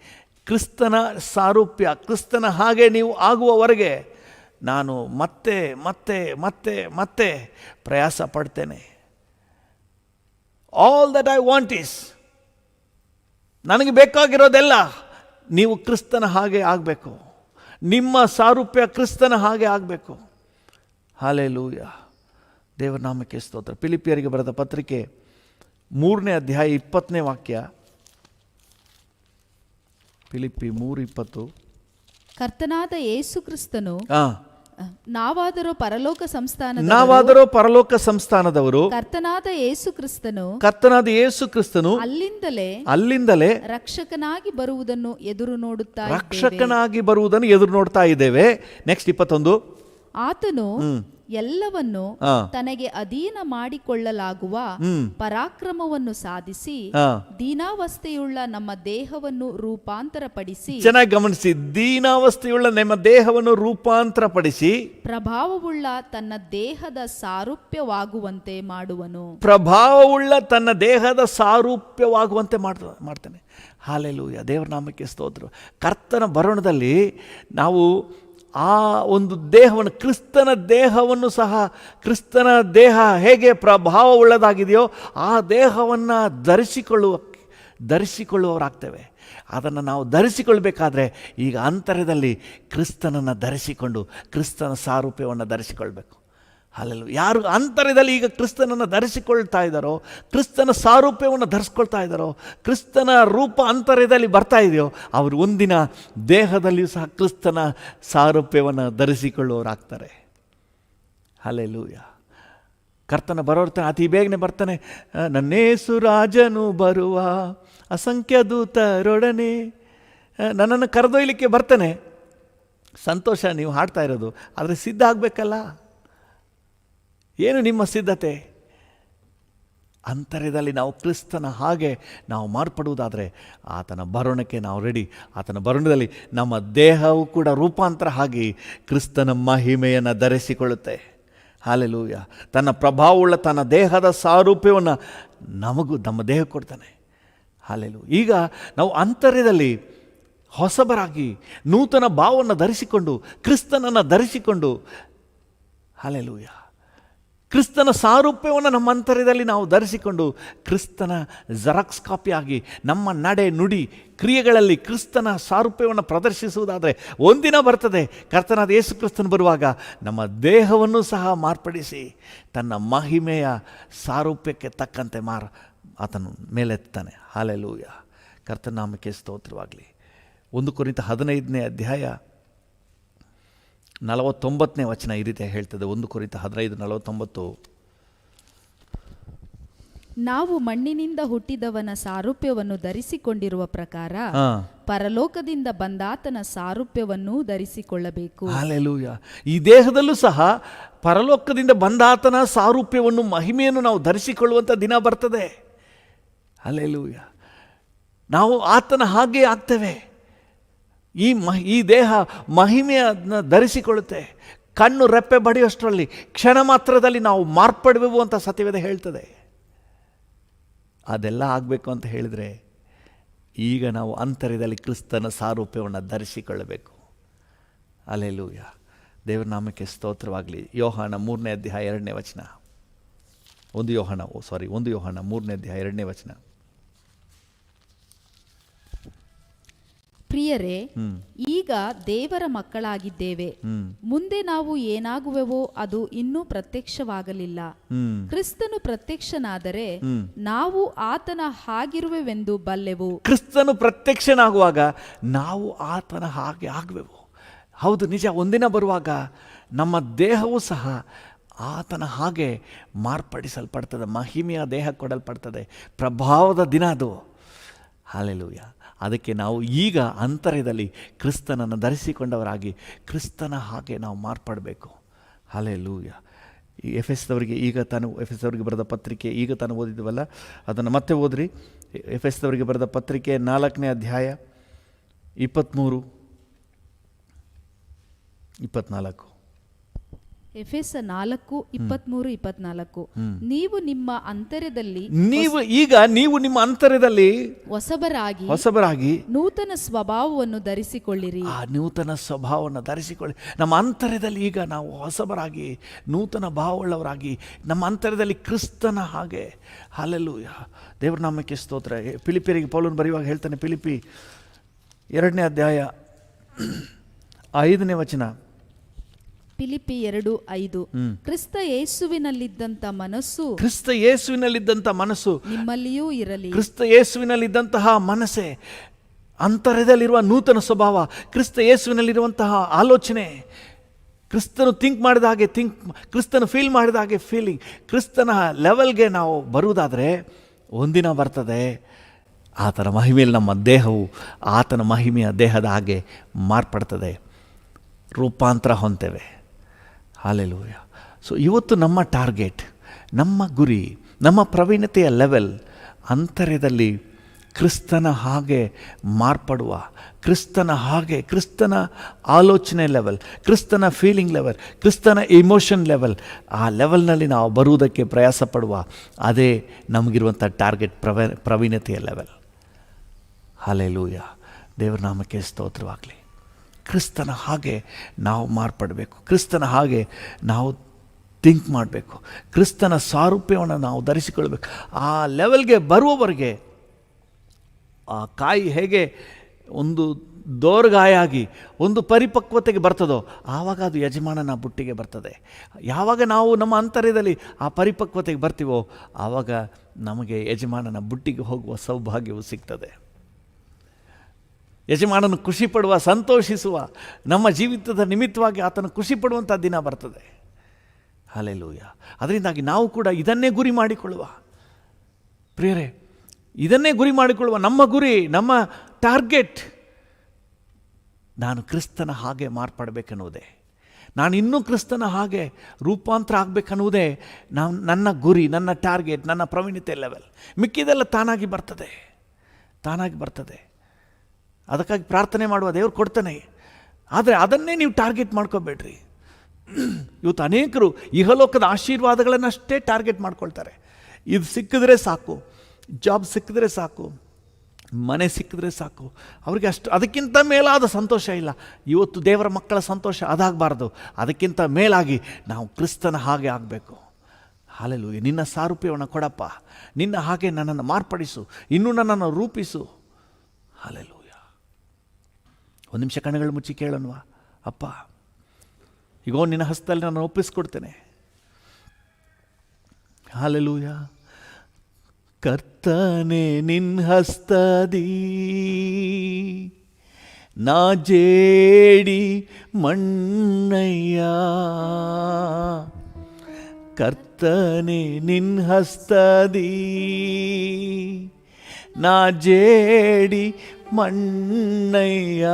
ಕ್ರಿಸ್ತನ ಸಾರೂಪ್ಯ, ಕ್ರಿಸ್ತನ ಹಾಗೆ ನೀವು ಆಗುವವರೆಗೆ ನಾನು ಮತ್ತೆ ಮತ್ತೆ ಮತ್ತೆ ಮತ್ತೆ ಪ್ರಯಾಸ ಪಡ್ತೇನೆ. All that I want is, ನನಗೆ ಬೇಕಾಗಿರೋದೆಲ್ಲ ನೀವು ಕ್ರಿಸ್ತನ ಹಾಗೆ ಆಗಬೇಕು. ನಿಮ್ಮ ಸಾರೂಪ್ಯ ಕ್ರಿಸ್ತನ ಹಾಗೆ ಆಗಬೇಕು. ಹಲ್ಲೆಲೂಯ. ದೇವರ ನಾಮಕ್ಕೆ ಸ್ತೋತ್ರ. ಫಿಲಿಪ್ಪಿಯರಿಗೆ ಬರೆದ ಪತ್ರಿಕೆ 3ನೇ ಅಧ್ಯಾಯ 20ನೇ ವಾಕ್ಯ. ಫಿಲಿಪ್ಪಿ 3:20. ಕರ್ತನಾದ ಯೇಸು ಕ್ರಿಸ್ತನು ನಾವಾದರೂ ಪರಲೋಕ ಸಂಸ್ಥಾನ ನಾವಾದರೂ ಪರಲೋಕ ಸಂಸ್ಥಾನದವರು, ಕರ್ತನಾದ ಯೇಸು ಕ್ರಿಸ್ತನು ಕರ್ತನಾದ ಯೇಸು ಕ್ರಿಸ್ತನು ಅಲ್ಲಿಂದಲೇ ರಕ್ಷಕನಾಗಿ ಬರುವುದನ್ನು ಎದುರು ನೋಡುತ್ತಾ ಇದ್ದೇವೆ. ರಕ್ಷಕನಾಗಿ ಬರುವುದನ್ನು ಎದುರು ನೋಡ್ತಾ ಇದ್ದೇವೆ. ನೆಕ್ಸ್ಟ್ 21. ಆತನು ಎಲ್ಲವನ್ನು ತನಗೆ ಅಧೀನ ಮಾಡಿಕೊಳ್ಳಲಾಗುವ ಪರಾಕ್ರಮವನ್ನು ಸಾಧಿಸಿ ದೀನಾವಸ್ಥೆಯುಳ್ಳ ನಮ್ಮ ದೇಹವನ್ನು ರೂಪಾಂತರಪಡಿಸಿ, ಚೆನ್ನಾಗಿ ಗಮನಿಸಿ, ದೀನಾವಸ್ಥೆಯುಳ್ಳ ನಮ್ಮ ದೇಹವನ್ನು ರೂಪಾಂತರಪಡಿಸಿ ಪ್ರಭಾವವುಳ್ಳ ತನ್ನ ದೇಹದ ಸಾರೂಪ್ಯವಾಗುವಂತೆ ಮಾಡುವನು. ಪ್ರಭಾವವುಳ್ಳ ತನ್ನ ದೇಹದ ಸಾರೂಪ್ಯವಾಗುವಂತೆ ಮಾಡ್ತಾನೆ. ಹಾಲೆಲೂಯ, ದೇವರ ನಾಮಕ್ಕೆ ಸ್ತೋತ್ರ. ಕರ್ತನ ಬರೋಣದಲ್ಲಿ ನಾವು ಆ ಒಂದು ದೇಹವನ್ನು, ಕ್ರಿಸ್ತನ ದೇಹವನ್ನು ಸಹ, ಕ್ರಿಸ್ತನ ದೇಹ ಹೇಗೆ ಪ್ರಭಾವವುಳ್ಳದಾಗಿದೆಯೋ ಆ ದೇಹವನ್ನು ಧರಿಸಿಕೊಳ್ಳುವವರಾಗ್ತೇವೆ. ಅದನ್ನು ನಾವು ಧರಿಸಿಕೊಳ್ಬೇಕಾದ್ರೆ ಈಗ ಅಂತರ್ಯದಲ್ಲಿ ಕ್ರಿಸ್ತನನ್ನು ಧರಿಸಿಕೊಂಡು ಕ್ರಿಸ್ತನ ಸಾರೂಪ್ಯವನ್ನು ಧರಿಸಿಕೊಳ್ಬೇಕು. ಅಲ್ಲೆಲ್ಲ ಯಾರು ಅಂತರ್ಯದಲ್ಲಿ ಈಗ ಕ್ರಿಸ್ತನನ್ನು ಧರಿಸಿಕೊಳ್ತಾ ಇದ್ದಾರೋ, ಕ್ರಿಸ್ತನ ಸಾರೂಪ್ಯವನ್ನು ಧರಿಸ್ಕೊಳ್ತಾ ಇದ್ದಾರೋ, ಕ್ರಿಸ್ತನ ರೂಪ ಅಂತರ್ಯದಲ್ಲಿ ಬರ್ತಾ ಇದೆಯೋ, ಅವರು ಒಂದಿನ ದೇಹದಲ್ಲಿಯೂ ಸಹ ಕ್ರಿಸ್ತನ ಸಾರೂಪ್ಯವನ್ನು ಧರಿಸಿಕೊಳ್ಳುವವರಾಗ್ತಾರೆ. ಹಲ್ಲೆಲೂಯ. ಕರ್ತನ ಬರೋರ್ತಾನೆ, ಅತಿ ಬೇಗನೆ ಬರ್ತಾನೆ. ನನ್ನೇಸು ರಾಜನು ಬರುವ ಅಸಂಖ್ಯ ದೂತರೊಡನೆ ನನ್ನನ್ನು ಕರೆದೊಯ್ಯಲಿಕ್ಕೆ ಬರ್ತಾನೆ. ಸಂತೋಷ ನೀವು ಹಾಡ್ತಾ ಇರೋದು, ಆದರೆ ಸಿದ್ಧ ಆಗಬೇಕಲ್ಲ. ಏನು ನಿಮ್ಮ ಸಿದ್ಧತೆ? ಅಂತರ್ಯದಲ್ಲಿ ನಾವು ಕ್ರಿಸ್ತನ ಹಾಗೆ ನಾವು ಮಾರ್ಪಡುವುದಾದರೆ ಆತನ ಬರೋಣಕ್ಕೆ ನಾವು ರೆಡಿ. ಆತನ ಬರೋಣದಲ್ಲಿ ನಮ್ಮ ದೇಹವು ಕೂಡ ರೂಪಾಂತರ ಆಗಿ ಕ್ರಿಸ್ತನ ಮಹಿಮೆಯನ್ನು ಧರಿಸಿಕೊಳ್ಳುತ್ತೆ. ಹಾಲೆಲೂಯ. ತನ್ನ ಪ್ರಭಾವವುಳ್ಳ ತನ್ನ ದೇಹದ ಸಾರೂಪ್ಯವನ್ನು ನಮ್ಮ ದೇಹಕ್ಕೆ ಕೊಡ್ತಾನೆ. ಹಾಲೆಲೂಯ. ಈಗ ನಾವು ಅಂತರ್ಯದಲ್ಲಿ ಹೊಸಬರಾಗಿ ನೂತನ ಭಾವವನ್ನು ಧರಿಸಿಕೊಂಡು ಕ್ರಿಸ್ತನನ್ನು ಧರಿಸಿಕೊಂಡು, ಹಾಲೆಲೂಯ, ಕ್ರಿಸ್ತನ ಸಾರೂಪ್ಯವನ್ನು ನಮ್ಮ ಅಂತರ್ಯದಲ್ಲಿ ನಾವು ಧರಿಸಿಕೊಂಡು ಕ್ರಿಸ್ತನ ಜೆರಾಕ್ಸ್ ಕಾಪಿಯಾಗಿ ನಮ್ಮ ನಡೆ ನುಡಿ ಕ್ರಿಯೆಗಳಲ್ಲಿ ಕ್ರಿಸ್ತನ ಸಾರೂಪ್ಯವನ್ನು ಪ್ರದರ್ಶಿಸುವುದಾದರೆ ಒಂದಿನ ಬರ್ತದೆ, ಕರ್ತನಾದ ಯೇಸು ಕ್ರಿಸ್ತನು ಬರುವಾಗ ನಮ್ಮ ದೇಹವನ್ನು ಸಹ ಮಾರ್ಪಡಿಸಿ ತನ್ನ ಮಹಿಮೆಯ ಸಾರೂಪ್ಯಕ್ಕೆ ತಕ್ಕಂತೆ ಆತನು ಮೇಲೆತ್ತಾನೆ. ಹಾಲೆಲೂಯ. ಕರ್ತನ ನಾಮಕ್ಕೆ ಸ್ತೋತ್ರವಾಗಲಿ. 1 ಕೊರಿಂಥ 15ನೇ ಅಧ್ಯಾಯ 49ನೇ ವಚನ ಈ ರೀತಿ ಹೇಳ್ತದೆ. 1 ಕೊರಿಂಥ 15:49. ನಾವು ಮಣ್ಣಿನಿಂದ ಹುಟ್ಟಿದವನ ಸಾರೂಪ್ಯವನ್ನು ಧರಿಸಿಕೊಂಡಿರುವ ಪ್ರಕಾರ ಪರಲೋಕದಿಂದ ಬಂದಾತನ ಸಾರೂಪ್ಯವನ್ನು ಧರಿಸಿಕೊಳ್ಳಬೇಕು. ಹಲ್ಲೆಲೂಯ. ಈ ದೇಹದಲ್ಲೂ ಸಹ ಪರಲೋಕದಿಂದ ಬಂದಾತನ ಸಾರೂಪ್ಯವನ್ನು, ಮಹಿಮೆಯನ್ನು ನಾವು ಧರಿಸಿಕೊಳ್ಳುವಂಥ ದಿನ ಬರ್ತದೆ. ಹಲ್ಲೆಲೂಯ. ನಾವು ಆತನ ಹಾಗೆ ಆಗ್ತೇವೆ. ಈ ದೇಹ ಮಹಿಮೆಯನ್ನು ಧರಿಸಿಕೊಳ್ಳುತ್ತೆ. ಕಣ್ಣು ರೆಪ್ಪೆ ಬಡಿಯೋಷ್ಟರಲ್ಲಿ ಕ್ಷಣ ಮಾತ್ರದಲ್ಲಿ ನಾವು ಮಾರ್ಪಡುವೆವು ಅಂತ ಸತ್ಯವೇದ ಹೇಳ್ತದೆ. ಅದೆಲ್ಲ ಆಗಬೇಕು ಅಂತ ಹೇಳಿದರೆ ಈಗ ನಾವು ಅಂತರ್ಯದಲ್ಲಿ ಕ್ರಿಸ್ತನ ಸಾರೂಪ್ಯವನ್ನು ಧರಿಸಿಕೊಳ್ಳಬೇಕು. ಹಲ್ಲೆಲೂಯ. ದೇವರ ನಾಮಕ್ಕೆ ಸ್ತೋತ್ರವಾಗಲಿ. ಯೋಹಾನ 3ನೇ ಅಧ್ಯಾಯ 2ನೇ ವಚನ. 1 ಯೋಹಾನ 3ನೇ ಅಧ್ಯಾಯ 2ನೇ ವಚನ. ಪ್ರಿಯರೇ, ಈಗ ದೇವರ ಮಕ್ಕಳಾಗಿದ್ದೇವೆ. ಮುಂದೆ ನಾವು ಏನಾಗುವೆವೋ ಅದು ಇನ್ನೂ ಪ್ರತ್ಯಕ್ಷವಾಗಲಿಲ್ಲ. ಕ್ರಿಸ್ತನು ಪ್ರತ್ಯಕ್ಷನಾದರೆ ನಾವು ಆತನ ಹಾಗಿರುವೆವೆಂದು ಬಲ್ಲೆವು. ಕ್ರಿಸ್ತನು ಪ್ರತ್ಯಕ್ಷನಾಗುವಾಗ ನಾವು ಆತನ ಹಾಗೆ ಆಗುವೆವು. ಹೌದು, ನಿಜ. ಒಂದಿನ ಬರುವಾಗ ನಮ್ಮ ದೇಹವೂ ಸಹ ಆತನ ಹಾಗೆ ಮಾರ್ಪಡಿಸಲ್ಪಡ್ತದೆ. ಮಹಿಮೆಯ ದೇಹ ಕೊಡಲ್ಪಡ್ತದೆ. ಪ್ರಭಾವದ ದಿನ ಅದು. ಹಲ್ಲೆಲೂಯ. ಅದಕ್ಕೆ ನಾವು ಈಗ ಅಂತರ್ಯದಲ್ಲಿ ಕ್ರಿಸ್ತನನ್ನು ಧರಿಸಿಕೊಂಡವರಾಗಿ ಕ್ರಿಸ್ತನ ಹಾಗೆ ನಾವು ಮಾರ್ಪಡಬೇಕು. ಹಲ್ಲೆಲೂಯ. ಈ ಎಫೆಸದವರಿಗೆ ಬರೆದ ಪತ್ರಿಕೆ ಈಗ ತಾನು ಓದಿದ್ವಲ್ಲ, ಅದನ್ನು ಮತ್ತೆ ಓದ್ರಿ. ಎಫೆಸದವರಿಗೆ ಬರೆದ ಪತ್ರಿಕೆ 4ನೇ ಅಧ್ಯಾಯ 23-24. ಎಫೆಸ 4:23-24. ನೀವು ನಿಮ್ಮ ಅಂತರ್ಯದಲ್ಲಿ ನಿಮ್ಮ ಅಂತರ್ಯದಲ್ಲಿ ಹೊಸಬರಾಗಿ ನೂತನ ಸ್ವಭಾವವನ್ನು ಧರಿಸಿಕೊಳ್ಳಿರಿ. ಆ ನೂತನ ಸ್ವಭಾವವನ್ನು ಧರಿಸಿಕೊಳ್ಳಿ. ನಮ್ಮ ಅಂತರ್ಯದಲ್ಲಿ ಈಗ ನಾವು ಹೊಸಬರಾಗಿ ನೂತನ ಭಾವವುಳ್ಳವರಾಗಿ ನಮ್ಮ ಅಂತರ್ಯದಲ್ಲಿ ಕ್ರಿಸ್ತನ ಹಾಗೆ. ಹಲ್ಲೆಲೂಯ. ದೇವರ ನಾಮಕ್ಕೆ ಸ್ತೋತ್ರ. ಫಿಲಿಪಿಯರಿಗೆ ಪೌಲನು ಬರೆಯುವಾಗ ಹೇಳ್ತಾನೆ, ಫಿಲಿಪಿ 2ನೇ ಅಧ್ಯಾಯ 5ನೇ ವಚನ. ಫಿಲಿಪಿ 2:5. ಕ್ರಿಸ್ತ ಯೇಸುವಿನಲ್ಲಿದ್ದಂಥ ಮನಸ್ಸು ನಿಮ್ಮಲ್ಲಿಯೂ ಇರಲಿ. ಕ್ರಿಸ್ತ ಯೇಸುವಿನಲ್ಲಿದ್ದಂತಹ ಮನಸ್ಸೇ, ಅಂತರ್ಯದಲ್ಲಿರುವ ನೂತನ ಸ್ವಭಾವ, ಕ್ರಿಸ್ತ ಯೇಸುವಿನಲ್ಲಿರುವಂತಹ ಆಲೋಚನೆ, ಕ್ರಿಸ್ತನು ಥಿಂಕ್ ಮಾಡಿದ ಹಾಗೆ ಕ್ರಿಸ್ತನು ಫೀಲ್ ಮಾಡಿದ ಹಾಗೆ ಫೀಲಿಂಗ್, ಕ್ರಿಸ್ತನ ಲೆವೆಲ್ಗೆ ನಾವು ಬರುವುದಾದರೆ ಒಂದಿನ ಬರ್ತದೆ ಆತನ ಮಹಿಮೆಯಲ್ಲಿ ನಮ್ಮ ದೇಹವು ಆತನ ಮಹಿಮೆಯ ದೇಹದ ಹಾಗೆ ಮಾರ್ಪಡ್ತದೆ, ರೂಪಾಂತರ ಹೊಂತೇವೆ. ಹಲ್ಲೆಲೂಯ. ಸೊ ಇವತ್ತು ನಮ್ಮ ಟಾರ್ಗೆಟ್, ನಮ್ಮ ಗುರಿ, ನಮ್ಮ ಪ್ರವೀಣತೆಯ ಲೆವೆಲ್ ಅಂತರ್ಯದಲ್ಲಿ ಕ್ರಿಸ್ತನ ಹಾಗೆ ಮಾರ್ಪಡುವ, ಕ್ರಿಸ್ತನ ಹಾಗೆ, ಕ್ರಿಸ್ತನ ಆಲೋಚನೆ ಲೆವೆಲ್, ಕ್ರಿಸ್ತನ ಫೀಲಿಂಗ್ ಲೆವೆಲ್, ಕ್ರಿಸ್ತನ ಇಮೋಷನ್ ಲೆವೆಲ್, ಆ ಲೆವೆಲ್ನಲ್ಲಿ ನಾವು ಬರುವುದಕ್ಕೆ ಪ್ರಯಾಸ ಪಡುವ, ಅದೇ ನಮಗಿರುವಂಥ ಟಾರ್ಗೆಟ್, ಪ್ರವೀಣತೆಯ ಲೆವೆಲ್. ಹಲ್ಲೆಲೂಯ. ದೇವರ ನಾಮಕ್ಕೆ ಸ್ತೋತ್ರವಾಗಲಿ. ಕ್ರಿಸ್ತನ ಹಾಗೆ ನಾವು ಮಾರ್ಪಡಬೇಕು, ಕ್ರಿಸ್ತನ ಹಾಗೆ ನಾವು ಥಿಂಕ್ ಮಾಡಬೇಕು, ಕ್ರಿಸ್ತನ ಸಾರೂಪ್ಯವನ್ನು ನಾವು ಧರಿಸಿಕೊಳ್ಬೇಕು. ಆ ಲೆವೆಲ್ಗೆ ಬರುವವರೆಗೆ ಆ ಕಾಯಿ ಹೇಗೆ ಒಂದು ದೋರ್ಗಾಯಾಗಿ ಒಂದು ಪರಿಪಕ್ವತೆಗೆ ಬರ್ತದೋ ಆವಾಗ ಅದು ಯಜಮಾನನ ಬುಟ್ಟಿಗೆ ಬರ್ತದೆ. ಯಾವಾಗ ನಾವು ನಮ್ಮ ಅಂತರ್ಯದಲ್ಲಿ ಆ ಪರಿಪಕ್ವತೆಗೆ ಬರ್ತೀವೋ ಆವಾಗ ನಮಗೆ ಯಜಮಾನನ ಬುಟ್ಟಿಗೆ ಹೋಗುವ ಸೌಭಾಗ್ಯವು ಸಿಗ್ತದೆ. ಯಜಮಾನನು ಖುಷಿ ಪಡುವ, ಸಂತೋಷಿಸುವ, ನಮ್ಮ ಜೀವಿತದ ನಿಮಿತ್ತವಾಗಿ ಆತನು ಖುಷಿ ಪಡುವಂಥ ದಿನ ಬರ್ತದೆ. ಹಲ್ಲೆಲೂಯ. ಅದರಿಂದಾಗಿ ನಾವು ಕೂಡ ಇದನ್ನೇ ಗುರಿ ಮಾಡಿಕೊಳ್ಳುವ ಪ್ರಿಯರೇ, ಇದನ್ನೇ ಗುರಿ ಮಾಡಿಕೊಳ್ಳುವ. ನಮ್ಮ ಗುರಿ, ನಮ್ಮ ಟಾರ್ಗೆಟ್, ನಾನು ಕ್ರಿಸ್ತನ ಹಾಗೆ ಮಾರ್ಪಡಬೇಕನ್ನುವುದೇ, ನಾನು ಇನ್ನೂ ಕ್ರಿಸ್ತನ ಹಾಗೆ ರೂಪಾಂತರ ಆಗಬೇಕನ್ನುವುದೇ ನನ್ನ ಗುರಿ, ನನ್ನ ಟಾರ್ಗೆಟ್, ನನ್ನ ಪ್ರವೀಣತೆ ಲೆವೆಲ್. ಮಿಕ್ಕಿದೆಲ್ಲ ತಾನಾಗಿ ಬರ್ತದೆ, ತಾನಾಗಿ ಬರ್ತದೆ. ಅದಕ್ಕಾಗಿ ಪ್ರಾರ್ಥನೆ ಮಾಡುವ, ದೇವರು ಕೊಡ್ತಾನೆ. ಆದರೆ ಅದನ್ನೇ ನೀವು ಟಾರ್ಗೆಟ್ ಮಾಡ್ಕೋಬೇಡ್ರಿ. ಇವತ್ತು ಅನೇಕರು ಇಹಲೋಕದ ಆಶೀರ್ವಾದಗಳನ್ನಷ್ಟೇ ಟಾರ್ಗೆಟ್ ಮಾಡ್ಕೊಳ್ತಾರೆ. ಇದು ಸಿಕ್ಕಿದ್ರೆ ಸಾಕು, ಜಾಬ್ ಸಿಕ್ಕಿದ್ರೆ ಸಾಕು, ಮನೆ ಸಿಕ್ಕಿದ್ರೆ ಸಾಕು, ಅವ್ರಿಗೆ ಅದಕ್ಕಿಂತ ಮೇಲಾದ ಸಂತೋಷ ಇಲ್ಲ. ಇವತ್ತು ದೇವರ ಮಕ್ಕಳ ಸಂತೋಷ ಅದಾಗಬಾರ್ದು, ಅದಕ್ಕಿಂತ ಮೇಲಾಗಿ ನಾವು ಕ್ರಿಸ್ತನ ಹಾಗೆ ಆಗಬೇಕು. ಹಲ್ಲೆಲೂಯಾ. ನಿನ್ನ ಸಾರೂಪ್ಯವನ್ನು ಕೊಡಪ್ಪ, ನಿನ್ನ ಹಾಗೆ ನನ್ನನ್ನು ಮಾರ್ಪಡಿಸು, ಇನ್ನೂ ನನ್ನನ್ನು ರೂಪಿಸು. ಹಲ್ಲೆಲೂಯಾ. ಒಂದು ನಿಮಿಷ ಕಣ್ಣುಗಳು ಮುಚ್ಚಿ ಕೇಳೋಣವಾ? ಅಪ್ಪ, ಈಗೋ ನಿನ್ನ ಹಸ್ತದಲ್ಲಿ ನಾನು ಒಪ್ಪಿಸ್ಕೊಡ್ತೇನೆ. ಹಲ್ಲೆಲೂಯಾ. ಕರ್ತನೆ ನಿನ್ನ ಹಸ್ತದಿ ನಾ ಜೇಡಿ ಮಣ್ಣಯ್ಯ, ಕರ್ತನೆ ನಿನ್ನ ಹಸ್ತದಿ ನಾ ಜೇಡಿ ಮಣ್ಣಯ್ಯ,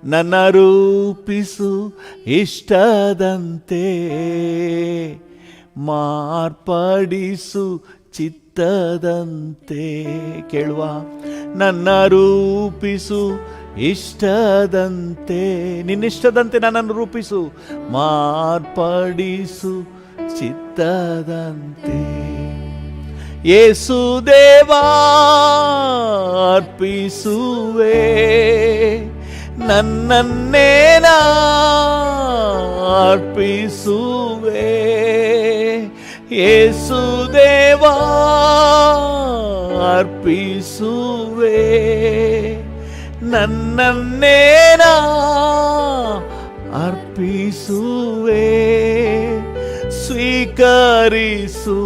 ನನ್ನ ರೂಪಿಸು ಇಷ್ಟದಂತೆ ಮಾರ್ಪಡಿಸು ಚಿತ್ತದಂತೆ. ಕೇಳುವ, ನನ್ನ ರೂಪಿಸು ಇಷ್ಟದಂತೆ, ನಿನ್ನಿಷ್ಟದಂತೆ ನನ್ನನ್ನು ರೂಪಿಸು, ಮಾರ್ಪಡಿಸು ಚಿತ್ತದಂತೆ. ಯೇಸು ದೇವಾ ಅರ್ಪಿಸುವೆ ನನ್ನನ್ನೇನ ಅರ್ಪಿಸುವೆ. ಯೇಸು ದೇವಾ ಅರ್ಪಿಸುವೆ ನನ್ನನ್ನೇನ ಅರ್ಪಿಸುವೆ. ಸ್ವೀಕರಿಸು,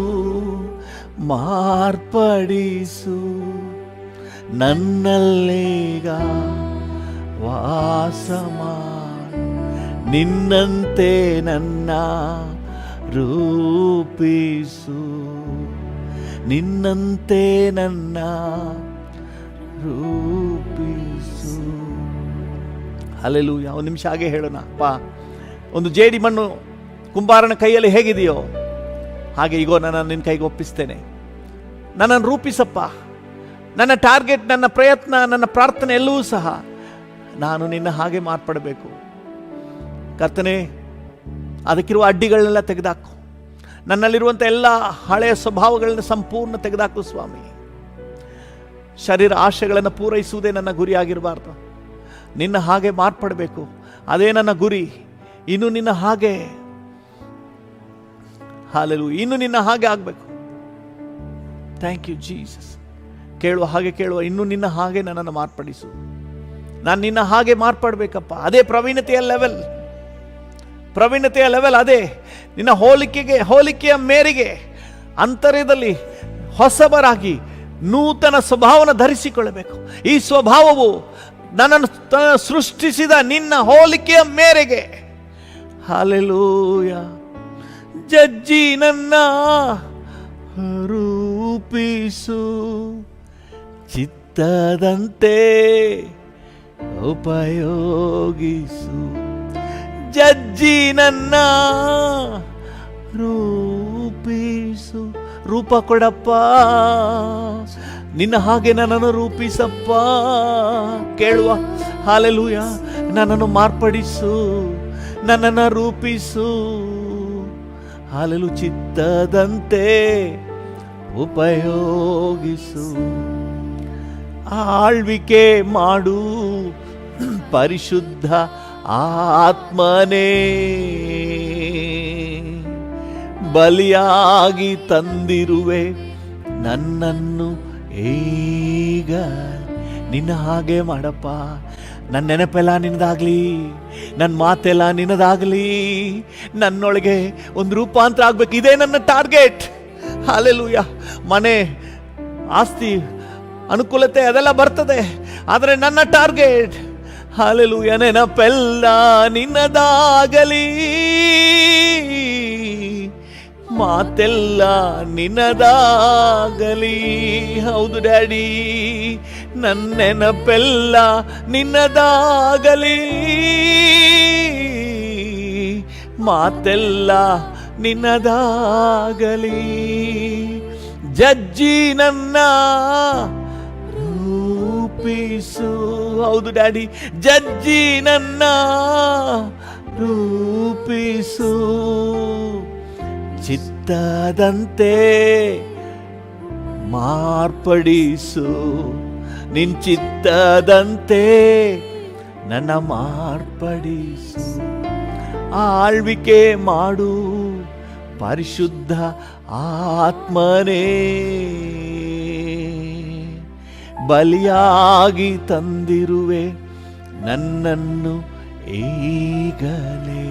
ಮಾರ್ಪಡಿಸು, ನನ್ನಲ್ಲೀಗ ವಾಸ ಮಾಡು, ನಿನ್ನಂತೆ ನನ್ನ ರೂಪಿಸು, ನಿನ್ನಂತೆ ನನ್ನ ರೂಪಿಸು. ಹಲ್ಲೆಲೂಯಾ. ಒಂದು ನಿಮಿಷ ಹಾಗೆ ಹೇಳೋಣ. ಅಪ್ಪ, ಒಂದು ಜೇಡಿ ಮಣ್ಣು ಕುಂಬಾರನ ಕೈಯಲ್ಲಿ ಹೇಗಿದೆಯೋ ಹಾಗೆ ಈಗೋ ನನ್ನನ್ನು ನಿನ್ನ ಕೈಗೆ ಒಪ್ಪಿಸ್ತೇನೆ. ನನ್ನನ್ನು ರೂಪಿಸಪ್ಪ. ನನ್ನ ಟಾರ್ಗೆಟ್, ನನ್ನ ಪ್ರಯತ್ನ, ನನ್ನ ಪ್ರಾರ್ಥನೆ ಎಲ್ಲವೂ ಸಹ ನಾನು ನಿನ್ನ ಹಾಗೆ ಮಾರ್ಪಡಬೇಕು. ಕರ್ತನೇ, ಅದಕ್ಕಿರುವ ಅಡ್ಡಿಗಳನ್ನೆಲ್ಲ ತೆಗೆದಾಕು. ನನ್ನಲ್ಲಿರುವಂಥ ಎಲ್ಲ ಹಳೆಯ ಸ್ವಭಾವಗಳನ್ನ ಸಂಪೂರ್ಣ ತೆಗೆದಾಕು ಸ್ವಾಮಿ. ಶರೀರ ಆಶೆಗಳನ್ನು ಪೂರೈಸುವುದೇ ನನ್ನ ಗುರಿಯಾಗಿರಬಾರ್ದು. ನಿನ್ನ ಹಾಗೆ ಮಾರ್ಪಡಬೇಕು, ಅದೇ ನನ್ನ ಗುರಿ. ಇನ್ನು ನಿನ್ನ ಹಾಗೆ, ಹಲ್ಲೆಲೂಯಾ, ಇನ್ನು ನಿನ್ನ ಹಾಗೆ ಆಗಬೇಕು. Thank you Jesus. ಕೇಳುವ ಹಾಗೆ ಕೇಳುವ, ಇನ್ನು ನಿನ್ನ ಹಾಗೆ ನನ್ನನ್ನು ಮಾರ್ಪಡಿಸು. ನಾನು ನಿನ್ನ ಹಾಗೆ ಮಾರ್ಪಡಬೇಕಪ್ಪ. ಅದೇ ಪ್ರವೀಣತೆಯ ಲೆವೆಲ್, ಪ್ರವೀಣತೆಯ ಲೆವೆಲ್ ಅದೇ. ನಿನ್ನ ಹೋಲಿಕೆಯ ಮೇರೆಗೆ ಅಂತರ್ಯದಲ್ಲಿ ಹೊಸಬರಾಗಿ ನೂತನ ಸ್ವಭಾವನ ಧರಿಸಿಕೊಳ್ಳಬೇಕು. ಈ ಸ್ವಭಾವವು ನನ್ನನ್ನು ಸೃಷ್ಟಿಸಿದ ನಿನ್ನ ಹೋಲಿಕೆಯ ಮೇರೆಗೆ. ಹಲ್ಲೆಲೂಯ. ಜಜ್ಜಿ ನನ್ನ ರೂಪಿಸು, ಚಿತ್ತದಂತೆ ಉಪಯೋಗಿಸು. ಜಜ್ಜಿ ನನ್ನ ರೂಪಿಸು. ರೂಪ ಕೊಡಪ್ಪ, ನಿನ್ನ ಹಾಗೆ ನನ್ನನ್ನು ರೂಪಿಸಪ್ಪ. ಕೇಳುವ. ಹಲ್ಲೆಲೂಯ. ನನ್ನನ್ನು ಮಾರ್ಪಡಿಸು, ನನ್ನನ್ನು ರೂಪಿಸು. ಹಲ್ಲೆಲೂಯ. ಚಿತ್ತದಂತೆ ಉಪಯೋಗಿಸು. ಆಳ್ವಿಕೆ ಮಾಡು ಪರಿಶುದ್ಧ ಆತ್ಮನೇ, ಬಲಿಯಾಗಿ ತಂದಿರುವೆ ನನ್ನನ್ನು ಈಗ. ನಿನ್ನ ಹಾಗೆ ಮಾಡಪ್ಪ. ನನ್ನ ನೆನಪೆಲ್ಲ ನಿನ್ನದಾಗಲಿ, ನನ್ನ ಮಾತೆಲ್ಲ ನಿನ್ನದಾಗಲಿ. ನನ್ನೊಳಗೆ ಒಂದು ರೂಪಾಂತರ ಆಗ್ಬೇಕು. ಇದೇ ನನ್ನ ಟಾರ್ಗೆಟ್. ಹಲ್ಲೆಲೂಯ. ಮನೆ, ಆಸ್ತಿ, ಅನುಕೂಲತೆ ಅದೆಲ್ಲ ಬರ್ತದೆ, ಆದರೆ ನನ್ನ ಟಾರ್ಗೆಟ್ ಹಲ್ಲೆಲೂಯ ನೆನಪೆಲ್ಲ ನಿನ್ನದಾಗಲಿ, ಮಾತೆಲ್ಲ ನಿನ್ನದಾಗಲಿ. ಹೌದು ಡ್ಯಾಡಿ, ನನ್ನ ನೆನಪೆಲ್ಲ ನಿನ್ನದಾಗಲಿ, ಮಾತೆಲ್ಲ ನಿನ್ನದಾಗಲಿ. ಜಜ್ಜಿ ನನ್ನ ರೂಪಿಸು. ಹೌದು ಡ್ಯಾಡಿ, ಜಜ್ಜಿ ನನ್ನ ರೂಪಿಸು. ಚಿತ್ತದಂತೆ ಮಾರ್ಪಡಿಸು, ನಿನ್ ಚಿತ್ತದಂತೆ ನನ್ನ ಮಾರ್ಪಡಿಸು. ಆಳ್ವಿಕೆ ಮಾಡು ಪರಿಶುದ್ಧ ಆತ್ಮನೇ, ಬಲಿಯಾಗಿ ತಂದಿರುವೆ ನನ್ನನ್ನು ಈಗಲೇ.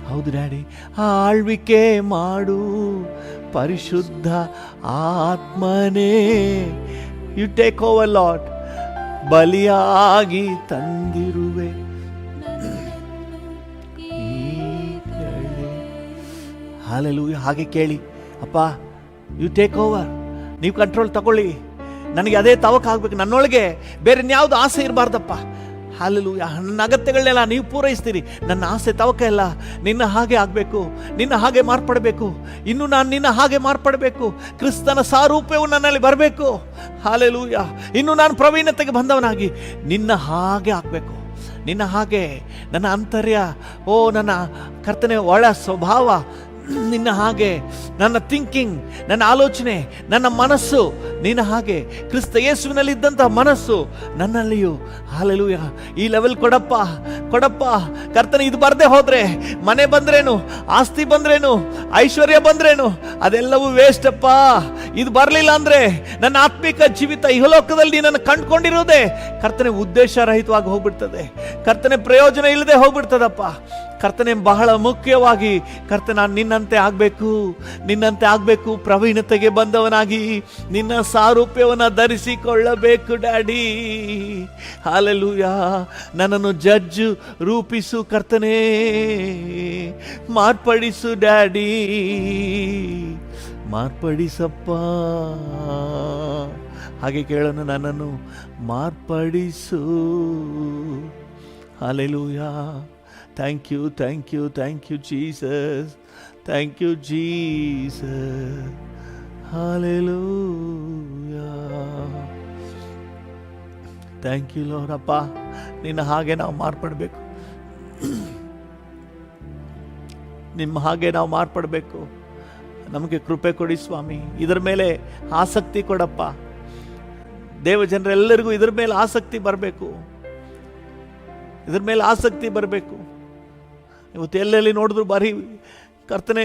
ಹೌದು ಡ್ಯಾಡಿ, ಆಳ್ವಿಕೆ ಮಾಡು ಪರಿಶುದ್ಧ ಆತ್ಮನೇ. You take over Lord. ಬಲಿಯಾಗಿ ತಂದಿರುವೆ ಈಗಲೇ. ಹಲ್ಲೆಲೂಯ. ಹಾಗೆ ಕೇಳಿ, ಅಪ್ಪ ಯು ಟೇಕ್ ಓವರ್, ನೀವು ಕಂಟ್ರೋಲ್ ತಗೊಳ್ಳಿ. ನನಗೆ ಅದೇ ತವಕ ಆಗ್ಬೇಕು, ನನ್ನೊಳಗೆ ಬೇರೆ ಇನ್ಯಾವುದು ಆಸೆ ಇರಬಾರ್ದಪ್ಪ. ಹಲ್ಲೆಲೂಯ. ನನ್ನ ಅಗತ್ಯಗಳನ್ನೆಲ್ಲ ನೀವು ಪೂರೈಸ್ತೀರಿ. ನನ್ನ ಆಸೆ ತವಕ ಎಲ್ಲ ನಿನ್ನ ಹಾಗೆ ಆಗಬೇಕು, ನಿನ್ನ ಹಾಗೆ ಮಾರ್ಪಡಬೇಕು. ಇನ್ನು ನಾನು ನಿನ್ನ ಹಾಗೆ ಮಾರ್ಪಡಬೇಕು. ಕ್ರಿಸ್ತನ ಸಾರೂಪ್ಯವು ನನ್ನಲ್ಲಿ ಬರಬೇಕು. ಹಲ್ಲೆಲೂಯ. ಇನ್ನು ನಾನು ಪ್ರವೀಣತೆಗೆ ಬಂದವನಾಗಿ ನಿನ್ನ ಹಾಗೆ ಆಗಬೇಕು. ನಿನ್ನ ಹಾಗೆ ನನ್ನ ಅಂತರ್ಯ, ಓ ನನ್ನ ಕರ್ತನೆ ಒಳ ಸ್ವಭಾವ ನಿನ್ನ ಹಾಗೆ, ನನ್ನ ಥಿಂಕಿಂಗ್, ನನ್ನ ಆಲೋಚನೆ, ನನ್ನ ಮನಸ್ಸು ನಿನ್ನ ಹಾಗೆ, ಕ್ರಿಸ್ತ ಯೇಸುವಿನಲ್ಲಿದ್ದಂಥ ಮನಸ್ಸು ನನ್ನಲ್ಲಿಯೂ. ಹಲ್ಲೆಲೂಯ. ಈ ಲೆವೆಲ್ ಕೊಡಪ್ಪ, ಕೊಡಪ್ಪ ಕರ್ತನೆ. ಇದು ಬರದೆ ಹೋದ್ರೆ, ಮನೆ ಬಂದ್ರೇನು, ಆಸ್ತಿ ಬಂದ್ರೇನು, ಐಶ್ವರ್ಯ ಬಂದ್ರೇನು, ಅದೆಲ್ಲವೂ ವೇಸ್ಟ್ ಅಪ್ಪ. ಇದು ಬರಲಿಲ್ಲ ಅಂದ್ರೆ ನನ್ನ ಆತ್ಮಿಕ ಜೀವಿತ ಇಹಲೋಕದಲ್ಲಿ ನನ್ನ ಕಂಡುಕೊಂಡಿರೋದೇ ಕರ್ತನೆ ಉದ್ದೇಶರಹಿತವಾಗಿ ಹೋಗ್ಬಿಡ್ತದೆ. ಕರ್ತನೆ ಪ್ರಯೋಜನ ಇಲ್ಲದೆ ಹೋಗ್ಬಿಡ್ತದಪ್ಪ. ಕರ್ತನೆ ಬಹಳ ಮುಖ್ಯವಾಗಿ ಕರ್ತನೆ ನಾನು ನಿನ್ನಂತೆ ಆಗಬೇಕು, ನಿನ್ನಂತೆ ಆಗಬೇಕು. ಪ್ರವೀಣತೆಗೆ ಬಂದವನಾಗಿ ನಿನ್ನ ಸಾರೂಪ್ಯವನ್ನು ಧರಿಸಿಕೊಳ್ಳಬೇಕು ಡ್ಯಾಡಿ. ಹಲ್ಲೆಲೂಯ. ನನ್ನನ್ನು ಜಡ್ಜು ರೂಪಿಸು ಕರ್ತನೆ, ಮಾರ್ಪಡಿಸು ಡ್ಯಾಡಿ, ಮಾರ್ಪಡಿಸಪ್ಪ. ಹಾಗೆ ಕೇಳೋಣ, ನನ್ನನ್ನು ಮಾರ್ಪಡಿಸು. Hallelujah. Thank you, thank you, thank you, Jesus. Thank you, Jesus. Hallelujah. Thank you, Lord. ಅಪ್ಪ, ನಿನ್ನ ಹಾಗೆ ನಾವು ಮಾರ್ಪಡಬೇಕು. ನಿಮ್ಮ ಹಾಗೆ ನಾವು ಮಾರ್ಪಡಬೇಕು. ನಮಗೆ ಕೃಪೆ ಕೊಡಿ ಸ್ವಾಮಿ. ಇದರ ಮೇಲೆ ಆಸಕ್ತಿ ಕೊಡಪ್ಪ. ದೇವ ಜನರೆಲ್ಲರಿಗೂ ಇದರ ಮೇಲೆ ಆಸಕ್ತಿ ಬರಬೇಕು. ಇದ್ರ ಮೇಲೆ ಆಸಕ್ತಿ ಬರಬೇಕು. ಇವತ್ತು ಎಲ್ಲೆಲ್ಲಿ ನೋಡಿದ್ರು ಬರೀ ಕರ್ತನೆ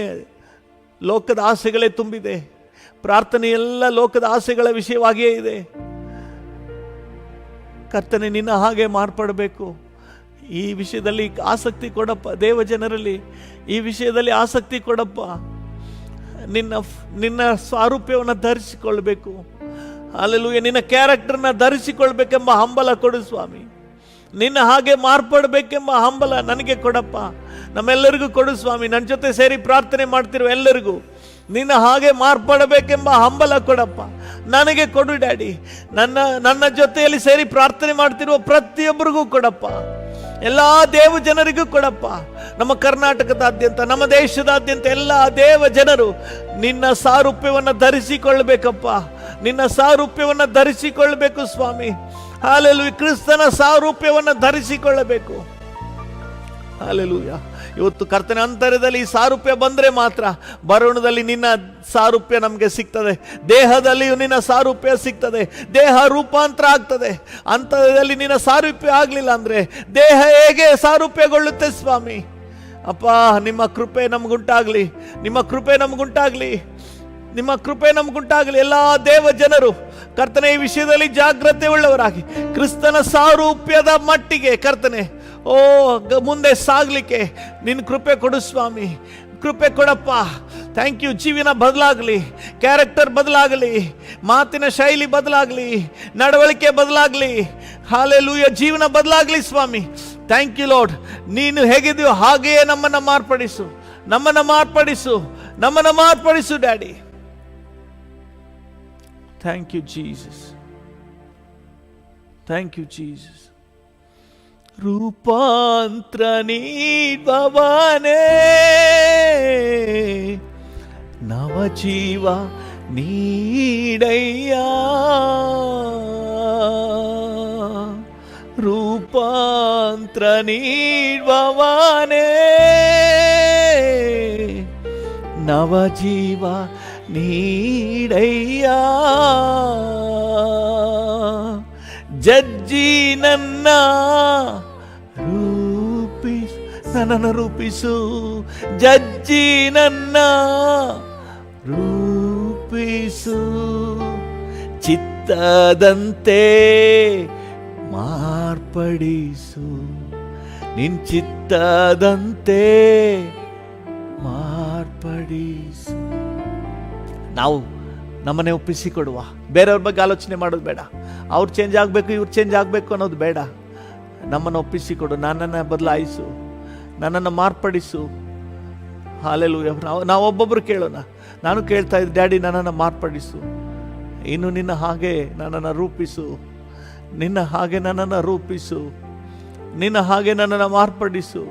ಲೋಕದ ಆಸೆಗಳೇ ತುಂಬಿದೆ. ಪ್ರಾರ್ಥನೆ ಎಲ್ಲ ಲೋಕದ ಆಸೆಗಳ ವಿಷಯವಾಗಿಯೇ ಇದೆ. ಕರ್ತನೆ ನಿನ್ನ ಹಾಗೆ ಮಾರ್ಪಡಬೇಕು. ಈ ವಿಷಯದಲ್ಲಿ ಆಸಕ್ತಿ ಕೊಡಪ್ಪ. ದೇವ ಜನರಲ್ಲಿ ಈ ವಿಷಯದಲ್ಲಿ ಆಸಕ್ತಿ ಕೊಡಪ್ಪ. ನಿನ್ನ ಸ್ವಾರೂಪ್ಯವನ್ನು ಧರಿಸಿಕೊಳ್ಬೇಕು. ಹಲ್ಲೆಲೂಯಾ. ನಿನ್ನ ಕ್ಯಾರೆಕ್ಟರ್ನ ಧರಿಸಿಕೊಳ್ಬೇಕೆಂಬ ಹಂಬಲ ಕೊಡು ಸ್ವಾಮಿ. ನಿನ್ನ ಹಾಗೆ ಮಾರ್ಪಡಬೇಕೆಂಬ ಹಂಬಲ ನನಗೆ ಕೊಡಪ್ಪ, ನಮ್ಮೆಲ್ಲರಿಗೂ ಕೊಡು ಸ್ವಾಮಿ. ನನ್ನ ಜೊತೆ ಸೇರಿ ಪ್ರಾರ್ಥನೆ ಮಾಡ್ತಿರೋ ಎಲ್ಲರಿಗೂ ನಿನ್ನ ಹಾಗೆ ಮಾರ್ಪಡಬೇಕೆಂಬ ಹಂಬಲ ಕೊಡಪ್ಪ, ನನಗೆ ಕೊಡು ಡ್ಯಾಡಿ. ನನ್ನ ಜೊತೆಯಲ್ಲಿ ಸೇರಿ ಪ್ರಾರ್ಥನೆ ಮಾಡ್ತಿರುವ ಪ್ರತಿಯೊಬ್ಬರಿಗೂ ಕೊಡಪ್ಪ, ಎಲ್ಲ ದೇವ ಜನರಿಗೂ ಕೊಡಪ್ಪ. ನಮ್ಮ ಕರ್ನಾಟಕದಾದ್ಯಂತ, ನಮ್ಮ ದೇಶದಾದ್ಯಂತ ಎಲ್ಲ ದೇವ ಜನರು ನಿನ್ನ ಸಾರೂಪ್ಯವನ್ನು ಧರಿಸಿಕೊಳ್ಬೇಕಪ್ಪ, ನಿನ್ನ ಸಾರೂಪ್ಯವನ್ನು ಧರಿಸಿಕೊಳ್ಳಬೇಕು ಸ್ವಾಮಿ. ಹಲ್ಲೆಲೂಯಾ. ಕ್ರಿಸ್ತನ ಸಾರೂಪ್ಯವನ್ನು ಧರಿಸಿಕೊಳ್ಳಬೇಕು. ಹಲ್ಲೆಲೂಯಾ. ಇವತ್ತು ಕರ್ತನ ಅಂತರ್ಯದಲ್ಲಿ ಈ ಸಾರೂಪ್ಯ ಬಂದರೆ ಮಾತ್ರ ಬರೋಣದಲ್ಲಿ ನಿನ್ನ ಸಾರೂಪ್ಯ ನಮಗೆ ಸಿಗ್ತದೆ, ದೇಹದಲ್ಲಿಯೂ ನಿನ್ನ ಸಾರೂಪ್ಯ ಸಿಗ್ತದೆ, ದೇಹ ರೂಪಾಂತರ ಆಗ್ತದೆ. ಅಂತರ್ಯದಲ್ಲಿ ನಿನ್ನ ಸಾರೂಪ್ಯ ಆಗಲಿಲ್ಲ ಅಂದರೆ ದೇಹ ಹೇಗೆ ಸಾರೂಪ್ಯಗೊಳ್ಳುತ್ತೆ ಸ್ವಾಮಿ? ಅಪ್ಪ, ನಿಮ್ಮ ಕೃಪೆ ನಮಗುಂಟಾಗಲಿ, ನಿಮ್ಮ ಕೃಪೆ ನಮಗುಂಟಾಗಲಿ, ನಿಮ್ಮ ಕೃಪೆ ನಮಗುಂಟಾಗಲಿ. ಎಲ್ಲ ದೇವ ಜನರು ಕರ್ತನೆ ಈ ವಿಷಯದಲ್ಲಿ ಜಾಗ್ರತೆ ಉಳ್ಳವರಾಗಿ ಕ್ರಿಸ್ತನ ಸಾರೂಪ್ಯದ ಮಟ್ಟಿಗೆ ಕರ್ತನೆ ಮುಂದೆ ಸಾಗಲಿಕ್ಕೆ ನಿನ್ನ ಕೃಪೆ ಕೊಡು ಸ್ವಾಮಿ, ಕೃಪೆ ಕೊಡಪ್ಪ. Thank you. ಜೀವನ ಬದಲಾಗಲಿ, ಕ್ಯಾರೆಕ್ಟರ್ ಬದಲಾಗಲಿ, ಮಾತಿನ ಶೈಲಿ ಬದಲಾಗಲಿ, ನಡವಳಿಕೆ ಬದಲಾಗಲಿ. ಹಲ್ಲೆಲೂಯಾ. ಜೀವನ ಬದಲಾಗಲಿ ಸ್ವಾಮಿ. Thank you Lord. ನೀನು ಹೇಗಿದೆಯೋ ಹಾಗೆಯೇ ನಮ್ಮನ್ನು ಮಾರ್ಪಡಿಸು, ನಮ್ಮನ್ನು ಮಾರ್ಪಡಿಸು, ನಮ್ಮನ್ನು ಮಾರ್ಪಡಿಸು daddy. Thank you Jesus, thank you Jesus. ರೂಪಾಂತರ ನೀಡುವವನೇ, ನವಜೀವ ನೀಡಯ್ಯ. ರೂಪಾಂತರ ನೀಡುವವನೇ, ನವಜೀವ ನೀಡಯ್ಯ. ಜಜ್ಜಿ ನನ್ನ ನನ್ನನ್ನು ರೂಪಿಸು, ಜಜ್ಜಿ ನನ್ನ ರೂಪಿಸು. ಚಿತ್ತದಂತೆ ಮಾರ್ಪಡಿಸು, ನಿನ್ ಚಿತ್ತದಂತೆ ಮಾರ್ಪಡಿಸು. ನಾವು ನಮ್ಮನ್ನೇ ಒಪ್ಪಿಸಿಕೊಡುವ, ಬೇರೆಯವ್ರ ಬಗ್ಗೆ ಆಲೋಚನೆ ಮಾಡೋದು ಬೇಡ. ಅವ್ರು ಚೇಂಜ್ ಆಗಬೇಕು, ಇವ್ರು ಚೇಂಜ್ ಆಗಬೇಕು ಅನ್ನೋದು ಬೇಡ. ನಮ್ಮನ್ನು ಒಪ್ಪಿಸಿಕೊಡು, ನನ್ನನ್ನು ಬದಲಾಯಿಸು, ನನ್ನನ್ನು ಮಾರ್ಪಡಿಸು. ಹಲ್ಲೆಲೂಯಾ. ನಾವು ಒಬ್ಬೊಬ್ಬರು ಕೇಳೋಣ. ನಾನು ಕೇಳ್ತಾ ಇದ್ದೆ, ಡ್ಯಾಡಿ ನನ್ನನ್ನು ಮಾರ್ಪಡಿಸು, ಇನ್ನು ನಿನ್ನ ಹಾಗೆ ನನ್ನನ್ನು ರೂಪಿಸು, ನಿನ್ನ ಹಾಗೆ ನನ್ನನ್ನು ರೂಪಿಸು, ನಿನ್ನ ಹಾಗೆ ನನ್ನನ್ನು ಮಾರ್ಪಡಿಸು.